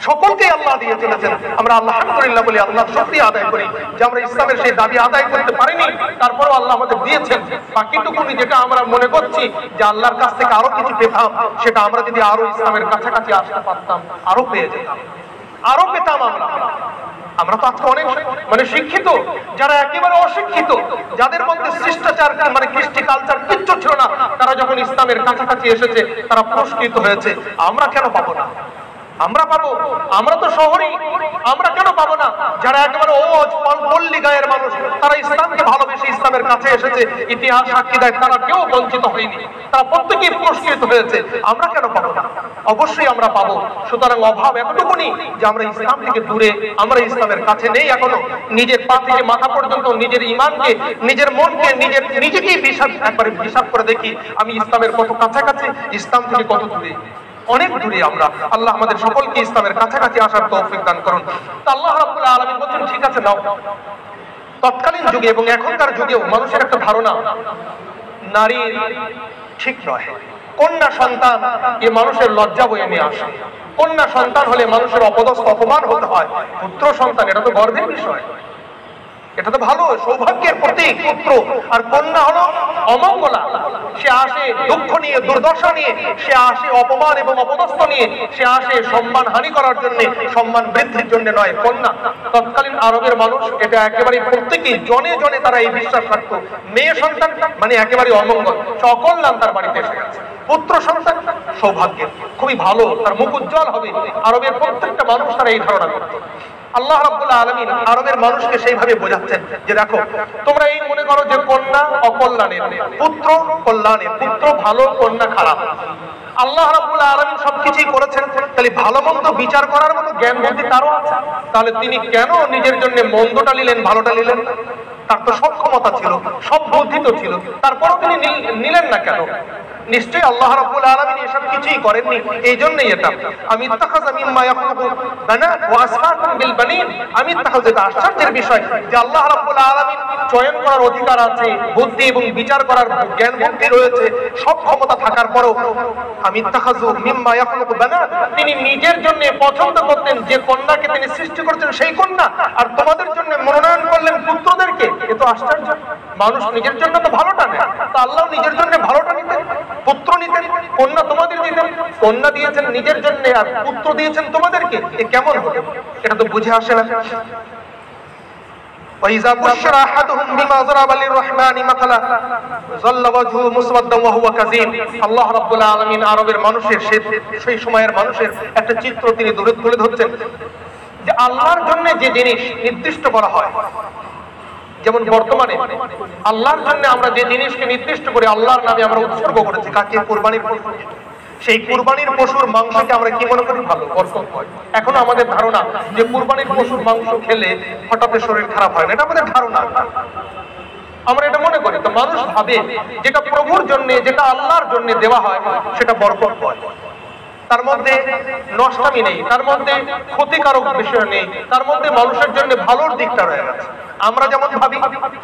সকলকেই আল্লাহ দিয়ে চলেছেন। আমরা আলহামদুলিল্লাহ বলি, আল্লাহ শুকরিয়া আদায় করি যে আমরা ইসলামের সেই দাবি আদায় করতে পারিনি, তারপরও আল্লাহ আমাদের দিয়েছেন। বাকিটুকুনি যেটা আমরা মনে করছি যে আল্লাহর কাছ থেকে আরো কিছু পেতাম, সেটা আমরা যদি আরো ইসলামের কাছাকাছি আসতে পারতাম আরো পেয়ে যেতাম, আরো পেতাম। আমরা তো আজকে অনেক শিক্ষিত, যারা একেবারে অশিক্ষিত, যাদের মধ্যে শিষ্টাচার কৃষ্টি কালচার কিচ্ছু ছিল না, তারা যখন ইসলামের কাছাকাছি এসেছে তারা পুরস্কৃত হয়েছে। আমরা কেন পাবো না? আমরা পাবো, আমরা তো শহরে, আমরা কেন পাবো না? যারা একেবারে পল্লী গায়ের মানুষ, তারা ইসলামকে ভালোবেসে ইসলামের কাছে এসেছে, ইতিহাস সাক্ষী দেয় তারা কেউ বঞ্চিত হয়নি, তারা প্রত্যেকেই পুরস্কৃত হয়েছে। আমরা কেন পাবো না? অবশ্যই আমরা পাবো। সুতরাং অভাব এতটুকুনি যে আমরা ইসলাম থেকে দূরে, আমরা ইসলামের কাছে নেই এখনো। নিজের পা থেকে মাথা পর্যন্ত নিজের ঈমানকে, নিজের মনকে, নিজেকেই একবারে হিসাব করে দেখি, আমি ইসলামের কত কাছাকাছি, ইসলাম থেকে কত দূরে, অনেক দূরে আমরা। আল্লাহ আমাদের সকলকে ইসলামের কাছাকাছি আসার তৌফিক দান করুন। তো আল্লাহ রাব্বুল আলামিন বলেন, ঠিক আছে নাও। তৎকালীন যুগে এবং এখনকার যুগেও মানুষের একটা ধারণা নারী ঠিক নয়। কন্যা সন্তান এ মানুষের লজ্জা বয়ে নিয়ে আসে। কন্যা সন্তান হলে মানুষের অপদস্থ, অপমান হতে হয়। পুত্র সন্তান এটা তো গর্বের বিষয়, এটা তো ভালো, সৌভাগ্যের প্রতীক পুত্র। আর কন্যা হলো অমঙ্গলা, সে আসে দুঃখ নিয়ে, দুর্দশা নিয়ে, সে আসে অপমান এবং অপদস্থ নিয়ে, সে আসে সম্মান হানি করার জন্য, সম্মান বৃদ্ধির জন্য নয়। কন্যা, তৎকালীন আরবের মানুষ এটা একেবারে প্রত্যেকেই জনে জনে তারা এই বিশ্বাস রাখত, মেয়ে সন্তান মানে একেবারে অমঙ্গল, অকল্যাণ তার বাড়িতে এসে গেছে। পুত্র সন্তান সৌভাগ্যের, খুবই ভালো, তার মুখ উজ্জ্বল হবে। আরবের প্রত্যেকটা মানুষ তারা এই ধারণা করত। আল্লাহ রাব্বুল আলামিন আরবের মানুষকে সেইভাবে বোঝাচ্ছেন যে দেখো, তোমরা এই মনে করো যে কন্যা অকল্যাণের, পুত্র কল্যাণের, পুত্র ভালো কন্যা খারাপ। আল্লাহ রাব্বুল আলামিন সবকিছুই করেছেন, তাহলে ভালো মন্দ বিচার করার মতো জ্ঞান বুদ্ধি তারও আছে। তাহলে তিনি কেন নিজের জন্য মন্দটা নিলেন, ভালোটা নিলেন না? তার তো সব ক্ষমতা ছিল, সব বুদ্ধি তো ছিল, তারপরও তিনি নিলেন না কেন? নিশ্চয়ই আল্লাহ রাব্বুল আলামিন এসব কিছুই করেননি, এই জন্যই এটা আমি ইত্তাখাযা মিম্মা ইয়াখলুকু বানাত ওয়া আসফাকুম বিল বানিন। আমি ইত্তাখাযা, এটা আশ্চর্যের বিষয় যে আল্লাহ রাব্বুল আলামিন চয়ন করার অধিকার আছে, বুদ্ধি এবং বিচার করার জ্ঞান বুদ্ধি রয়েছে, সব ক্ষমতা থাকার পরও আমি ইত্তাখাযু মিম্মা ইয়াখলুকু বানাত, তিনি নিজের জন্য পছন্দ করতেন যে কন্যাকে তিনি সৃষ্টি করেছেন সেই কন্যা, আর তোমাদের জন্য মনোনয়ন করলেন পুত্রদেরকে। এ তো আশ্চর্য। মানুষ নিজের জন্য তো ভালোটা নেয়, তা আল্লাহ নিজের জন্য ভালোটা নিতেন, পুত্র নিতেন, কন্যা তোমাদের দিতেন। কন্যা দিয়েছেন নিজের জন্য আর পুত্র দিয়েছেন তোমাদেরকে, এ কেমন হলো? এটা তো বুঝে আসে না। وإذا بشر أحدهم بما ضرب للرحمن مثلا ظل وجهه مسودا وهو كظيم। আল্লাহ রাব্বুল আলামিন আরবের মানুষের সেই সময়ের মানুষের একটা চিত্র তিনি তুলে ধরছেন যে আল্লাহর জন্য যে জিনিস নির্দিষ্ট করা হয়, যেমন বর্তমানে আল্লাহর জন্য আমরা যে জিনিসকে নির্দিষ্ট করে আল্লাহর নামে আমরা উৎসর্গ করেছি, কাকে? কুরবানির পশু। সেই কুরবানির পশুর মাংসকে আমরা কি মনে করি? ভালো, বরকত হয়। এখনো আমাদের ধারণা যে কুরবানির পশুর মাংস খেলে হঠাৎ শরীর খারাপ হয় না, এটা আমাদের ধারণা, আমরা এটা মনে করি। তো মানুষ ভাবে যেটা প্রভুর জন্য, যেটা আল্লাহর জন্য দেওয়া হয় সেটা বরকত হয়, তার মধ্যে নষ্টামি নেই, তার মধ্যে ক্ষতিকারক বিষয় নেই, তার মধ্যে মানুষের জন্য ভালোর দিকটা রয়ে গেছে। আমরা যেমন ভাবি,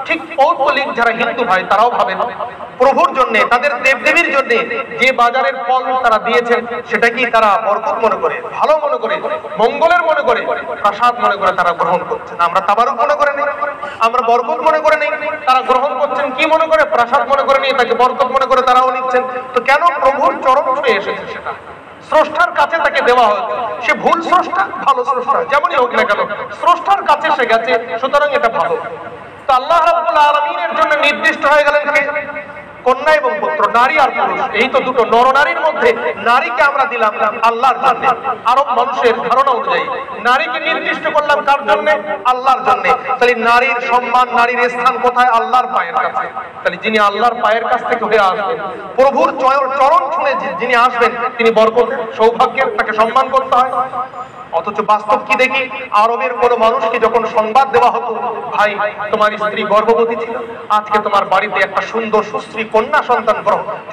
ঠিক পৌত্তলিক যারা হিন্দু ভাই তারাও ভাবেন প্রভুর জন্য, তাদের দেবদেবীর জন্য যে বাজারের ফল তারা দিয়েছেন সেটা কি তারা বরকত মনে করে, ভালো মনে করে, মঙ্গলের মনে করে, প্রসাদ মনে করে তারা গ্রহণ করছেন। আমরা তাবারুক মনে করে নেই, আমরা বরকত মনে করে নেই, তারা গ্রহণ করছেন কি মনে করে? প্রসাদ মনে করে নিয়ে তাকে বরকত মনে করে তারাও নিচ্ছেন। তো কেন? প্রভুর চরণ ছুঁয়ে এসেছে, সেটা স্রষ্টার কাছে তাকে দেওয়া হয়েছে। সে ভুল স্রষ্টা, ভালো স্রষ্টা, যেমনই হোক না কেন স্রষ্টার কাছে সে গেছে, সুতরাং এটা ভালো। তো আল্লাহ রাব্বুল আলামিনের জন্য নির্দিষ্ট হয়ে গেলেন কে? কন্যা এবং পুত্র, নারী আর পুরুষ, এই তো দুটো। নরনারীর মধ্যে নারীকে আমরা দিলাম আল্লাহর জন্য। আরব মানুষের ধারণা অনুযায়ী নারীকে নির্দিষ্ট করলাম কার জন্য? আল্লাহর জন্য। তাহলে নারীর সম্মান, নারীর স্থান কোথায়? আল্লাহর পায়ের কাছে। তাহলে যিনি আল্লাহর পায়ের কাছ থেকে হয়ে আসবেন, প্রভুর চরণ ছুঁয়ে যিনি আসবেন, তিনি বরকত, সৌভাগ্যের, তাকে সম্মান করতে হয়। অথচ বাস্তব কি দেখি? আরবের কোন মানুষকে যখন সংবাদ দেওয়া হতো, ভাই তোমার স্ত্রী গর্ভবতী ছিল, আজকে তোমার বাড়িতে একটা সুন্দর সুশ্রী কন্যা সন্তান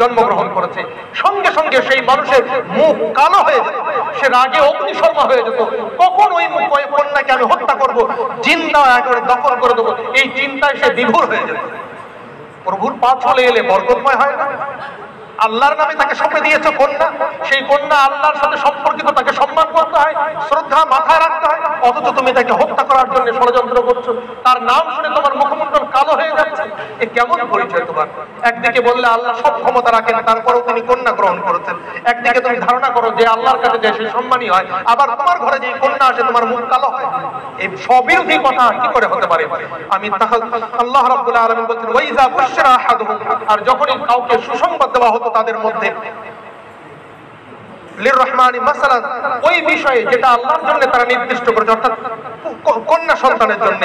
জন্মগ্রহণ করেছে, সঙ্গে সঙ্গে সেই মানুষের মুখ কালো হয়ে যেত, সে রাগে অগ্নিশর্মা হয়ে যেত। কখন ওই কন্যাকে আমি হত্যা করবো, জিন্দা একেবারে দখল করে দেবো, এই চিন্তায় সে বিভোর হয়ে যেত। প্রভুর পা চলে এলে বরকতময় হয় না? আল্লাহর নামে তাকে সঁপে দিয়েছে কন্যা, সেই কন্যা আল্লাহর সাথে সম্পর্কিত, তাকে সম্মান করতে হয়, শ্রদ্ধা মাথায় রাখতে হয়। অথচ তুমি তাকে হত্যা করার জন্য ষড়যন্ত্র করছো, তার নাম শুনে তোমার মুখমণ্ডল কালো হয়ে যাচ্ছে। এ কেমন পরিচয় তোমার? একদিকে বললে আল্লাহ সব ক্ষমতা রাখেন, তারপরেও তিনি কন্যা গ্রহণ করেছেন। একদিকে তুমি ধারণা করো যে আল্লাহর কাছে যে সে সম্মানী হয়, আবার তোমার ঘরে যে কন্যা আসে তোমার মুখ কালো হয়। এই সবিরোধী কথা কি করে হতে পারে? আমি আল্লাহ রাব্বুল আলামিন বলছেন ওয়াইজা বুশরা আহাদুহুম, আর যখনই কাউকে সুসংবাদ দেওয়া হতো তাদের মধ্যে লিররহমানি মাসালান, ওই বিষয়ে যেটা আল্লাহর জন্য তারা নির্দিষ্ট করেছে, অর্থাৎ কন্যা সন্তানের জন্য,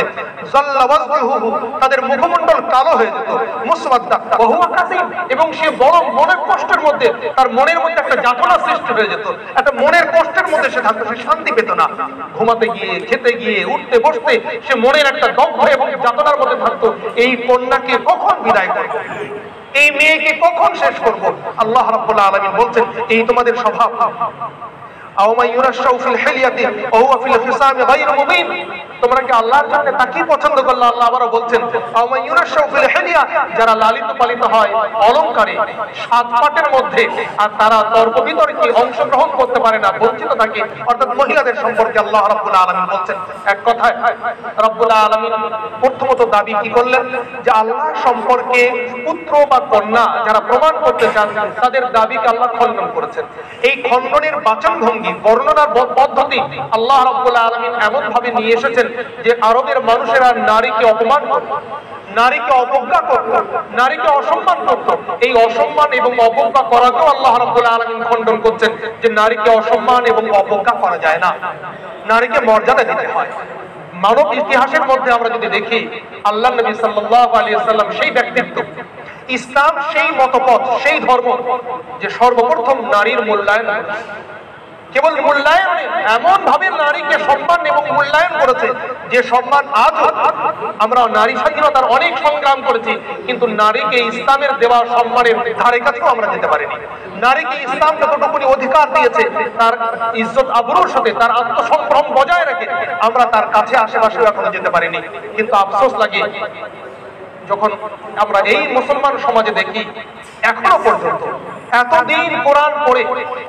জাল্লা ওয়াজহুহু, তাদের মুখমণ্ডল কালো হয়ে যেত, মুসওয়াদ্দা ওয়া হুয়া কাযীম, এবং সে বড় মনের কষ্টের মধ্যে, তার মনের মধ্যে একটা যাতনা সৃষ্টি হয়ে যেত, একটা মনের কষ্টের মধ্যে সে থাকতো, সে শান্তি পেত না। ঘুমাতে গিয়ে, খেতে গিয়ে, উঠতে বসতে সে মনের একটা দগ্ধ এবং যাতনার মধ্যে থাকতো। এই কন্যাকে কখন বিদায় করব, এই মেয়েকে কখন শেষ করব? আল্লাহ রাব্বুল আলামিন বলছেন এই তোমাদের স্বভাব। আও মান ইউরাশাউ ফিল হিলিয়াতি ওয়া হুয়া ফিল খিসামি গায়রু মুবিন, তোমরা কি আল্লাহর জন্য তাকে পছন্দ করলে? আল্লাহ আবারও বলছেন যারা লালিত পালিত হয় অলংকারে সাত পাটের মধ্যে, আর তারা তর্ক বিতর্কে অংশগ্রহণ করতে পারে না, বঞ্চিত থাকে, অর্থাৎ মহিলাদের সম্পর্কে আল্লাহ রাব্বুল আলামিন বলছেন। এক কথায় রাব্বুল আলামিন প্রথমত দাবি কি করলেন, যে আল্লাহ সম্পর্কে পুত্র বা কন্যা যারা প্রমাণ করতে চান তাদের দাবিকে আল্লাহ খণ্ডন করেছেন। এই খণ্ডনের বাচনভঙ্গি, বর্ণনার পদ্ধতি আল্লাহ রাব্বুল আলামিন এমন ভাবে নিয়ে এসেছেন যে আরবের মানুষেরা নারীকে অপমান করত, নারীকে অবজ্ঞা করত, নারীকে অসম্মান করত। এই অসম্মান এবং অবজ্ঞা করাকেও আল্লাহ রাব্বুল আলামিন খণ্ডন করছেন, যে নারীকে অসম্মান এবং অবজ্ঞা করা যায় না, নারীকে মর্যাদা দিতে হয়। মানব ইতিহাসের মধ্যে আমরা যদি দেখি, আল্লাহ নবী সাল্লাল্লাহু আলাইহি ওয়াসাল্লাম সেই ব্যক্তিত্ব, ইসলাম সেই মতপথ, সেই ধর্ম যে সর্বপ্রথম নারীর মূল্যায়ন, কেবল মূল্যায়ন এমন ভাবে নারীকে সম্মান এবং মূল্যায়ন করেছে যে সম্মান আজও আমরা নারী স্বাধীনতার অনেক সংগ্রাম করেছি, কিন্তু নারীকে ইসলামের দেওয়া সম্মানের ধারে কাছেও আমরা যেতে পারিনি। নারীকে ইসলাম যতটুকুনি অধিকার দিয়েছে তার ইজ্জত আবরুর সাথে, তার আত্মসম্ভ্রম বজায় রেখে আমরা তার কাছে আশেপাশেও এখনো যেতে পারিনি। কিন্তু আফসোস লাগে যখন আমরা এই মুসলমান সমাজে দেখি, এখনো পর্যন্ত এতদিন কোরআন পড়ে,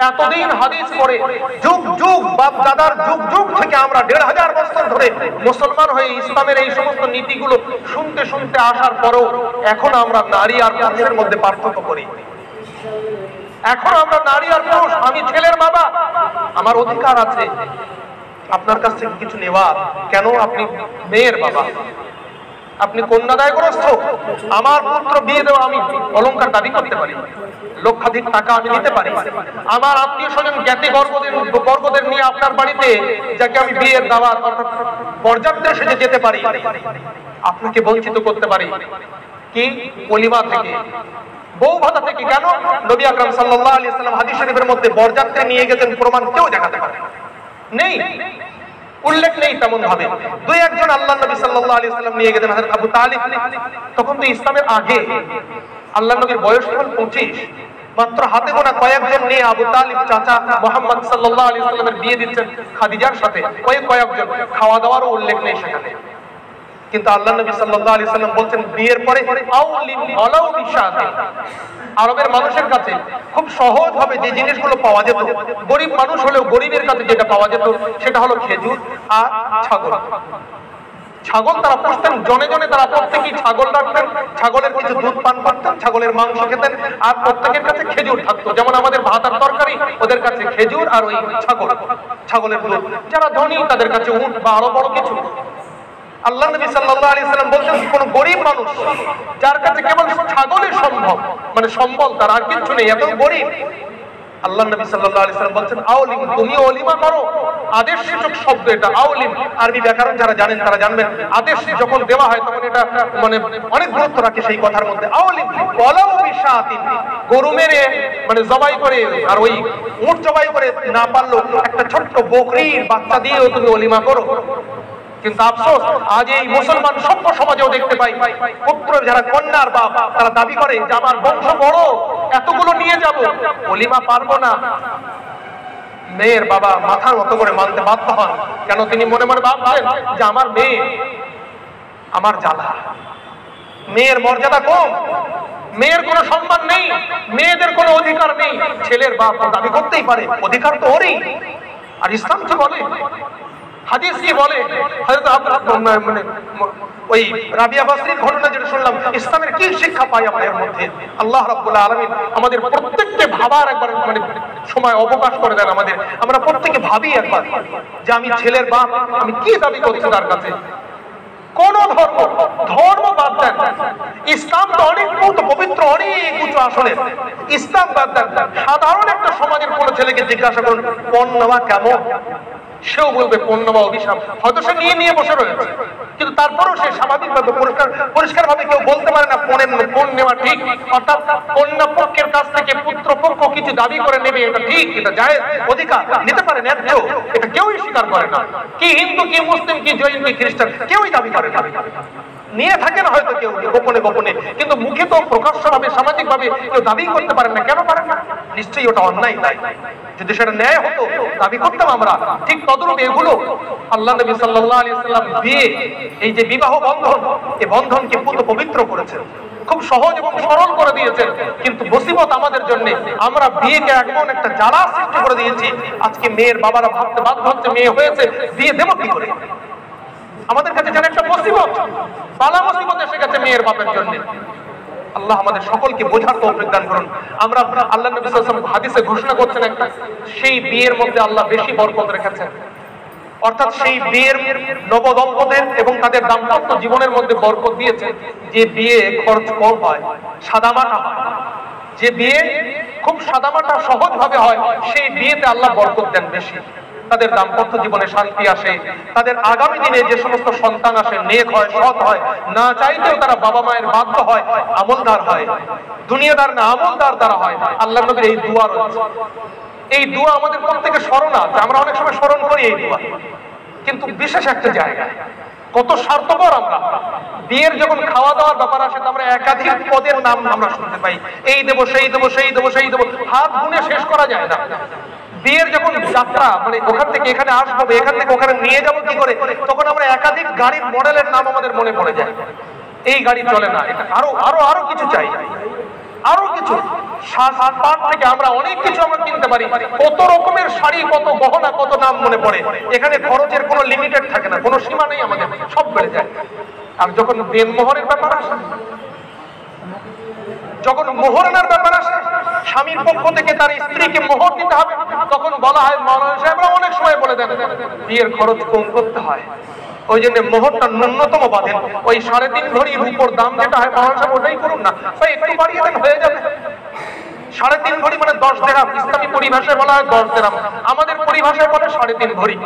এতদিন হাদিস পড়ে, যুগ যুগ বাপ দাদার যুগ যুগ থেকে আমরা ১৫০০ বছর ধরে মুসলমান হয়ে ইসলামের এই সমস্ত নীতিগুলো শুনতে শুনতে আসার পরেও এখন আমরা নারী আর পুরুষের মধ্যে পার্থক্য করি। এখন আমরা নারী আর পুরুষ, আমি ছেলের বাবা, আমার অধিকার আছে আপনার কাছ থেকে কিছু নেওয়া, কেন আপনি মেয়ের বাবা, আপনি কন্যাদায়গ্রস্ত, আমার পুত্র বিয়ে দেওয়া আমি অলংকার দাবি করতে পারি, লক্ষাধিক টাকা আমি নিতে পারি, আমার আত্মীয় স্বজন জ্ঞাতি বর্গদের নিয়ে আপনার বাড়িতে যাকে আমি বিয়ের দাওয়াত অর্থাৎ বরযাত্রী সেজে যেতে পারি, আপনাকে বঞ্চিত করতে পারি কি ওলিমা থেকে, বউ ভাতা থেকে। কেন? নবী আকরাম সাল্লাল্লাহু আলাইহি ওয়াসাল্লাম হাদিস শরীফের মধ্যে বরযাত্রী নিয়ে গেছেন প্রমাণ কেউ দেখাতে পারে নেই, উল্লেখ নেই তেমন ভাবে। দুই একজন আল্লাহ নবী সাল্লাল্লাহু আলাইহি ওয়াসাল্লাম নিয়ে গেছেন, হযরত আবু তালিব, তখন তো ইসলামের আগে, আল্লাহ নবীর বয়স তখন 25, মাত্র হাতে গোনা কয়েকজন নিয়ে আবু তালিব চাচা মুহাম্মদ সাল্লাল্লাহু আলাইহি ওয়াসাল্লামের বিয়ে দিচ্ছেন খাদিজার সাথে, কয়েকজন, খাওয়া দাওয়ারও উল্লেখ নেই সেখানে। কিন্তু আল্লাহ নবী সাল্লাল্লাহু আলাইহি ওয়াসাল্লাম বলছেন বিয়ের পরে আউলিম আলাউ বিশাতিন। আরবের মানুষের কাছে খুব সহজ ভাবে যে জিনিসগুলো পাওয়া যেত, গরিব মানুষ হলেও গরিবের কাছে যেটা পাওয়া যেত সেটা হলো খেজুর আর ছাগল। ছাগল তারা পুষতেন, জনে জনে তারা প্রত্যেকেই ছাগল রাখতেন, ছাগলের কিছু দুধ পান করতেন, ছাগলের মাংস খেতেন, আর প্রত্যেকের কাছে খেজুর থাকতো। যেমন আমাদের ভাত আর তরকারি, ওদের কাছে খেজুর আর ওই ছাগলের দুধ। যারা ধনী তাদের কাছে উট বা আরো বড় কিছু। আল্লাহ নবী সাল্লাল্লাহু আলাইহি ওয়াসাল্লাম বলছেন কোন গরিব মানুষ যার কাছে কেবল ছাগলের সম্ভব, মানে সম্বল, তার আর কিছু নেই, এত গরিব, আল্লাহ নবী সাল্লাল্লাহু আলাইহি ওয়াসাল্লাম বলছেন আউলিম, তুমি ওলিমা করো। আদেশসূচক শব্দ এটা, আউলিম। আরবি ব্যাকরণ যারা জানেন তারা জানবেন, আদেশ যখন দেওয়া হয় তখন এটা মানে অনেক গুরুত্ব রাখে সেই কথার মধ্যে। আউলিম ওয়ালাউ বিশাতিন, গরু মেরে মানে জবাই করে, আর ওই উট জবাই করে না পারলো একটা ছোট্ট বকরির বাচ্চা দিয়েও তুমি ওলিমা করো। কিন্তু আফসোস আজ এই মুসলমান সভ্য সমাজেও দেখতে পাই, পুত্র যারা কন্যার বাপ তারা দাবি করে যে আমার বংশ বড়, এতগুলো নিয়ে যাব, ওলিমা পারবো না। মেয়ের বাবা মাথার মতো করে মানতে বাধ্য হন। কেন? তিনি মনে মনে ভাবছেন যে আমার মেয়ে, আমার জ্বালা, মেয়ের মর্যাদা কম, মেয়ের কোনো সম্মান নেই, মেয়েদের কোনো অধিকার নেই। ছেলের বাপ দাবি করতেই পারে, অধিকার তো ওরই। আর ইসলাম কি বলে, হাদিস কি বলে? মানে ওই রাবিয়া বসরির ঘটনা যেটা শুনলাম, ইসলামের কি শিক্ষা পাই আমরা এর মধ্যে? আল্লাহ রাব্বুল আলামিন আমাদের প্রত্যেককে ভাবার একবার মানে সময় অবকাশ করে দেন আমাদের। আমরা প্রত্যেকে ভাবি একবার যে আমি ছেলের বাপ, আমি কি দাবি করছি তার কাছে। কোন ধর্ম বাদ দেন, ইসলাম তো অনেক পবিত্র, অনেক উঁচু আসনের। ইসলাম বাদ দেন, সাধারণ একটা সমাজের কোন ছেলেকে জিজ্ঞাসা করুন পণ নেওয়া কেমন, সেও বলবে পণ্য বা অভিশাপ। হয়তো সে নিয়ে বসে রয়েছে, কিন্তু তারপরেও সে স্বাভাবিকভাবে পরিষ্কার ভাবে কেউ বলতে পারে না পণ নেওয়া ঠিক। অর্থাৎ কন্যা পক্ষের কাছ থেকে পুত্র পক্ষ কিছু দাবি করে নেবে, এটা ঠিক, এটা জায়েজ, অধিকার, নিতে পারে, ন্যায্য, এটা কেউই স্বীকার করে না। কি হিন্দু, কি মুসলিম, কি জৈন, কি খ্রিস্টান, কেউই দাবি করে না। নিয়ে থাকেন হয়তো কেউ গোপনে গোপনে, কিন্তু মুখে তো প্রকাশ্যভাবে সামাজিক ভাবে কেউ দাবি করতে পারেন না। কেন পারেন না? নিশ্চয়ই ওটা অন্যায় নাই। যদি সেটা ন্যায় হতো দাবি করতাম আমরা। ঠিক তদ্রূপ এগুলো আল্লাহ নবী সাল্লাল্লাহু আলাইহি ওয়াসাল্লাম বিয়ে, এই যে বিবাহ বন্ধন, এই বন্ধনকে পুত পবিত্র করেছেন, খুব সহজ এবং সরল করে দিয়েছেন। কিন্তু মুসিবত আমাদের জন্য, আমরা বিয়েকে এমন একটা জ্বালা সৃষ্টি করে দিয়েছি। আজকে মেয়ের বাবারা ভাবতে বাধ্য হচ্ছে মেয়ে হয়েছে বিয়ে দেবো কি করে। আমাদের কাছে যেন একটা মুসিবত, বালা মুসিবত এসে গেছে মেয়ের বাপের জন্য। আল্লাহ আমাদের সকলকে বোঝার তৌফিক দান করুন। আমরা আল্লাহ নবী সাল্লাল্লাহু আলাইহি ওয়াসাল্লাম হাদিসে ঘোষণা করছেন একটা, সেই বিয়ের মধ্যে আল্লাহ বেশি বরকত রেখেছেন। অর্থাৎ সেই বিয়ের নবদম্পতির এবং তাদের দাম্পত্য জীবনের মধ্যে বরকত দিয়েছে। যে বিয়ে খরচ কম হয়, সাদামাটা হয়, যে বিয়ে খুব সাদামাটা সহজ ভাবে হয়, সেই বিয়েতে আল্লাহ বরকত দেন বেশি। তাদের দাম্পত্য জীবনে শান্তি আসে, তাদের আগামী দিনে যে সমস্ত সন্তান আসে নেক হয়, সৎ হয়, না চাইতেও তারা বাবা মায়ের বাধ্য হয়, আমলদার হয়, দুনিয়াদার না আমলদার দ্বারা হয়। আল্লাহ নবীর এই দোয়া রয়েছে। এই দোয়া আমাদের প্রত্যেকে স্মরণ আছে, আমরা অনেক সময় স্মরণ করি এই দোয়া, কিন্তু বিশেষ একটা জায়গায়। কত স্বার্থপর আমরা। বিয়ের যখন খাওয়া দাওয়ার ব্যাপার আসে, আমরা একাধিক পদের নাম আমরা শুনতে পাই, এই দেবো সেই দেবো সেই দেবো সেই দেবো, হাত গুনে শেষ করা যায় না। বিয়ের যখন যাত্রা, মানে ওখান থেকে এখানে আসবো, এখান থেকে ওখানে নিয়ে যাবো কি করে, তখন আমরা একাধিক গাড়ির মডেলের নাম আমাদের মনে পড়ে যায়। এই গাড়ি চলে না, এটা আরো আরো আরো কিছু চাই, আরো কিছু পাট থেকে আমরা অনেক কিছু আমরা কিনতে পারি। কত রকমের শাড়ি, কত গহনা, কত নাম মনে পড়ে। এখানে খরচের কোনো লিমিটেড থাকে না, কোনো সীমা নেই, আমাদের সব বেড়ে যায়। আর যখন দেনমোহরের ব্যাপার আসে, যখন মোহরানার ব্যাপার আসে, স্বামীর পক্ষ থেকে তার স্ত্রীকে মোহর দিতে হবে, তখন বলা হয়, মাওলানা সাহেবরা অনেক সময় বলে দেন বিয়ের খরচ কম করতে হয়, ওই জন্য মোহরটা ন্যূনতম বাঁধেন। ওই 3.5 ভরি রূপোর দাম যেটা হয়, মাওলানা সাহেব ওটাই করুন না, ভাই একটু বাড়িয়ে দেন, হয়ে যাবে। 3.5 ভরি মানে 10 দিরহাম। ইসলামী পরিভাষায় বলা হয় 10 দিরহাম, আমাদের পরিভাষায় বলে 3.5 ভরি।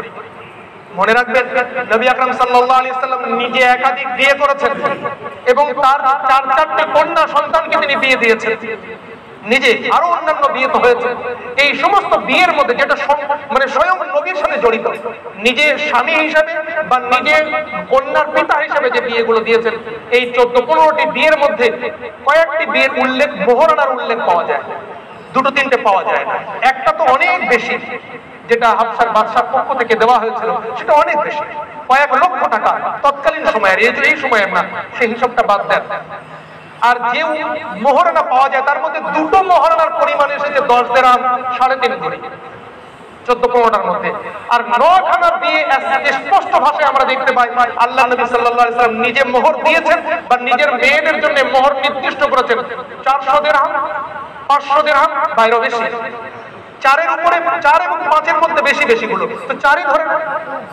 মনে রাখবেন, নবী আকরাম সাল্লাল্লাহু আলাইহি ওয়াসাল্লাম নিজে একাধিক বিয়ে করেছেন এবং তার 4-4টে কন্যা সন্তানকে তিনি বিয়ে দিয়েছেন নিজে, আরো অন্যান্য বিয়ে তো হয়েছে। এই সমস্ত বিয়ের মধ্যে যেটা মানে স্বয়ং নবীর সাথে জড়িত, নিজে স্বামী হিসাবে বা নিজে কন্যার পিতা হিসাবে যে বিয়েগুলো দিয়েছেন, এই 14-15টি বিয়ের মধ্যে কয়েকটি বিয়ের উল্লেখ, মোহরানার উল্লেখ পাওয়া যায়, 2-3টে পাওয়া যায় না। একটা তো অনেক বেশি, যেটা হাফসার বাদশার পক্ষ থেকে দেওয়া হয়েছিল, সেটা অনেক বেশি, কয়েক লক্ষ টাকা তৎকালীন সময়ের, এই সময়ের না, সেই হিসাবটা বাদ দেন। আর যে মোহরানা পাওয়া যায় তার মধ্যে 2টো মোহরানার পরিমাণ এসেছে 10 দিরহাম, 3.5 ভরি, 14-15টার মধ্যে। আর 9খানা বিয়ে স্পষ্ট ভাষায় আমরা দেখতে পাই, আল্লাহ নবী সাল্লাল্লাহু আলাইহি ওয়াসাল্লাম নিজে মোহর দিয়েছেন বা নিজের মেয়েদের জন্য মোহর নির্দিষ্ট করেছেন 400 দিরহাম, 500 দিরহাম, বাইরেও বেশি। 4-এর উপরে, 4 এবং 5-এর মধ্যে বেশি বেশি গুলো তো 4ই ধরে।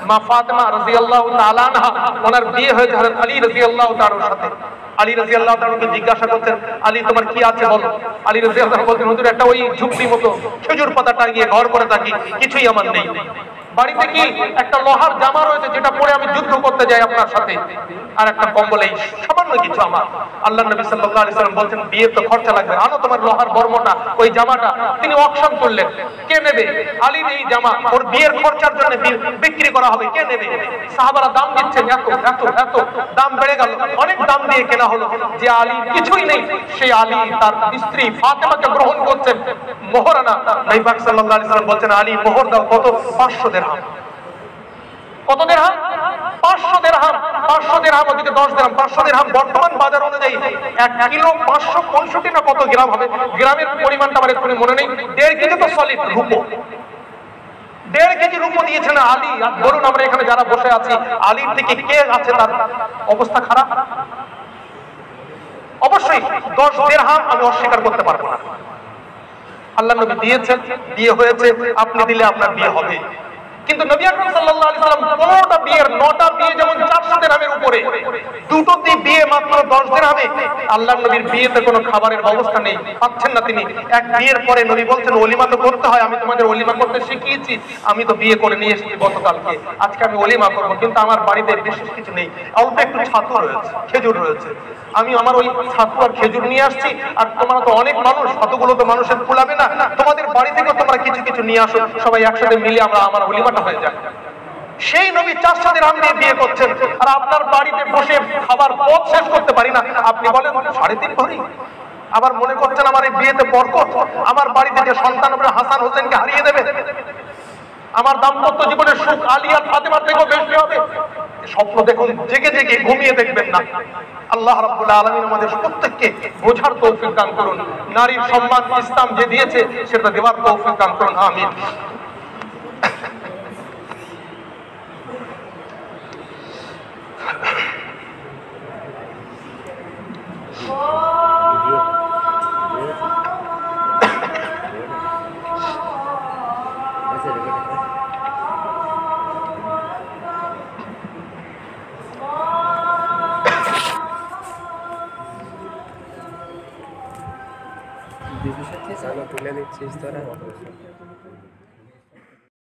মা ফাতেমা রাদিয়াল্লাহু তাআলা আনহা, ওনার বিয়ে হয়েছে হযরত আলী রাদিয়াল্লাহু তাআলার সাথে। আলী রাদিয়াল্লাহু তাআলাকে জিজ্ঞাসা করতেন, আলী তোমার কি আছে বলো। আলী রাদিয়াল্লাহু তাআলা বলতেন, হুজুর একটা ওই ঝুপড়ি মতো খেজুর পাতা টাঙিয়ে ঘর করে থাকি, কিছুই আমার নেই। বাড়িতে কি একটা লোহার জামা রয়েছে যেটা পরে আমি যুদ্ধ করতে যাই আপনার সাথে, আর একটা কম্বল, এই সামান্য কিছু আমার। আল্লাহ নবী সাল্লাল্লাহু আলাইহি ওয়াসাল্লাম বলছেন, বিয়ের তো খরচা লাগবে, আনো তোমার লোহার বর্মটা, ওই জামাটা। তিনি অকশন করলেন, কে নেবে? আলীর এই জামা ওর বিয়ের খরচার জন্য বিক্রি করা হবে, কে নেবে? সাহাবারা দাম দিচ্ছেন, এত এত এত দাম বেড়ে গেল, অনেক দাম দিয়ে কেনা হলো। যে আলী কিছুই নেই, সেই আলী তার স্ত্রী ফাতেমাকে গ্রহণ করছেন মোহরানা। নবী পাক সাল্লাল্লাহু আলাইহি ওয়াসাল্লাম বলছেন, আলী মোহর দাও, কত? 500 দিরহাম। কত দিরহাম? 500 দিরহাম। 500 দিরহাম ওদিকে 10 দিরহাম, 500 দিরহাম বর্তমান বাজার অনুযায়ী 1 কিলো 565 না কত গ্রাম হবে, গ্রামের পরিমাণটা আমার এক্ষুনি মনে নেই। 1.5 কেজি তো সলিড রূপো, 1.5 কেজি রূপো দিয়েছেন আলী। আর বলুন, আমরা এখানে যারা বসে আছি, আলীর থেকে কে আছে তার অবস্থা খারাপ? অবশ্যই 10 দিরহাম আমি অস্বীকার করতে পারবো না। আল্লাহ নবী দিয়েছেন, বিয়ে হয়েছে, আপনি দিলে আপনার বিয়ে হবে। কিন্তু নবী আকরাম সাল্লাল্লাহু আলাইহি ওয়াসাল্লাম 15টা বিয়ের 9টা বিয়ে যেমন 400 দিরহামের উপরে, 2টোতে বিয়ে মাত্র 10 দিরহামে। আল্লাহর নবীর বিয়েতে কোনো খাবারের ব্যবস্থা নেই, পাচ্ছেন না তিনি। এক বিয়ের পরে নবী বলছেন, ওলিমা তো করতে হয়, আমি তোমাদের ওলিমা করতে শিখিয়েছি, আমি তো বিয়ে করে নিয়ে এসেছি গতকালকে, আজকে আমি ওলিমা করবো, কিন্তু আমার বাড়িতে বিশেষ কিছু নেই, অল্প একটু ছাতু রয়েছে, খেজুর রয়েছে, আমি আমার ওই ছাতু আর খেজুর নিয়ে আসছি। আর তোমরা তো অনেক মানুষ, কতগুলো তো মানুষের কুলাবে না, তোমাদের বাড়ি থেকে তোমরা কিছু কিছু নিয়ে আসো, সবাই একসাথে মিলে আমরা আমার ওলিমাটা হয়ে যায়। সেই নবী 400 দিরহাম দিয়ে বিয়ে করছেন, আর আপনার বাড়িতে বসে খাবার পথ শেষ করতে পারি না, আপনি বলেন 3.5 ভরি। আবার মনে করছেন আমার এই বিয়েতে বরকত, আমার বাড়িতে যে সন্তান হবে হাসান হোসেনকে হারিয়ে দেবে, আমার দাম্পত্য জীবনের সুখ আলী আর ফাতেমার থেকেও বেশি হবে। স্বপ্ন দেখুন, জেগে জেগে, ঘুমিয়ে দেখবেন না। আল্লাহ রাব্বুল আলামিন আমাদের প্রত্যেককে বোঝার তৌফিক দান করুন। নারীর সম্মান ইসলাম যে দিয়েছে সেটা দেওয়ার তৌফিক দান করুন, আমিন। তুলে নিচ্ছিস তোরা।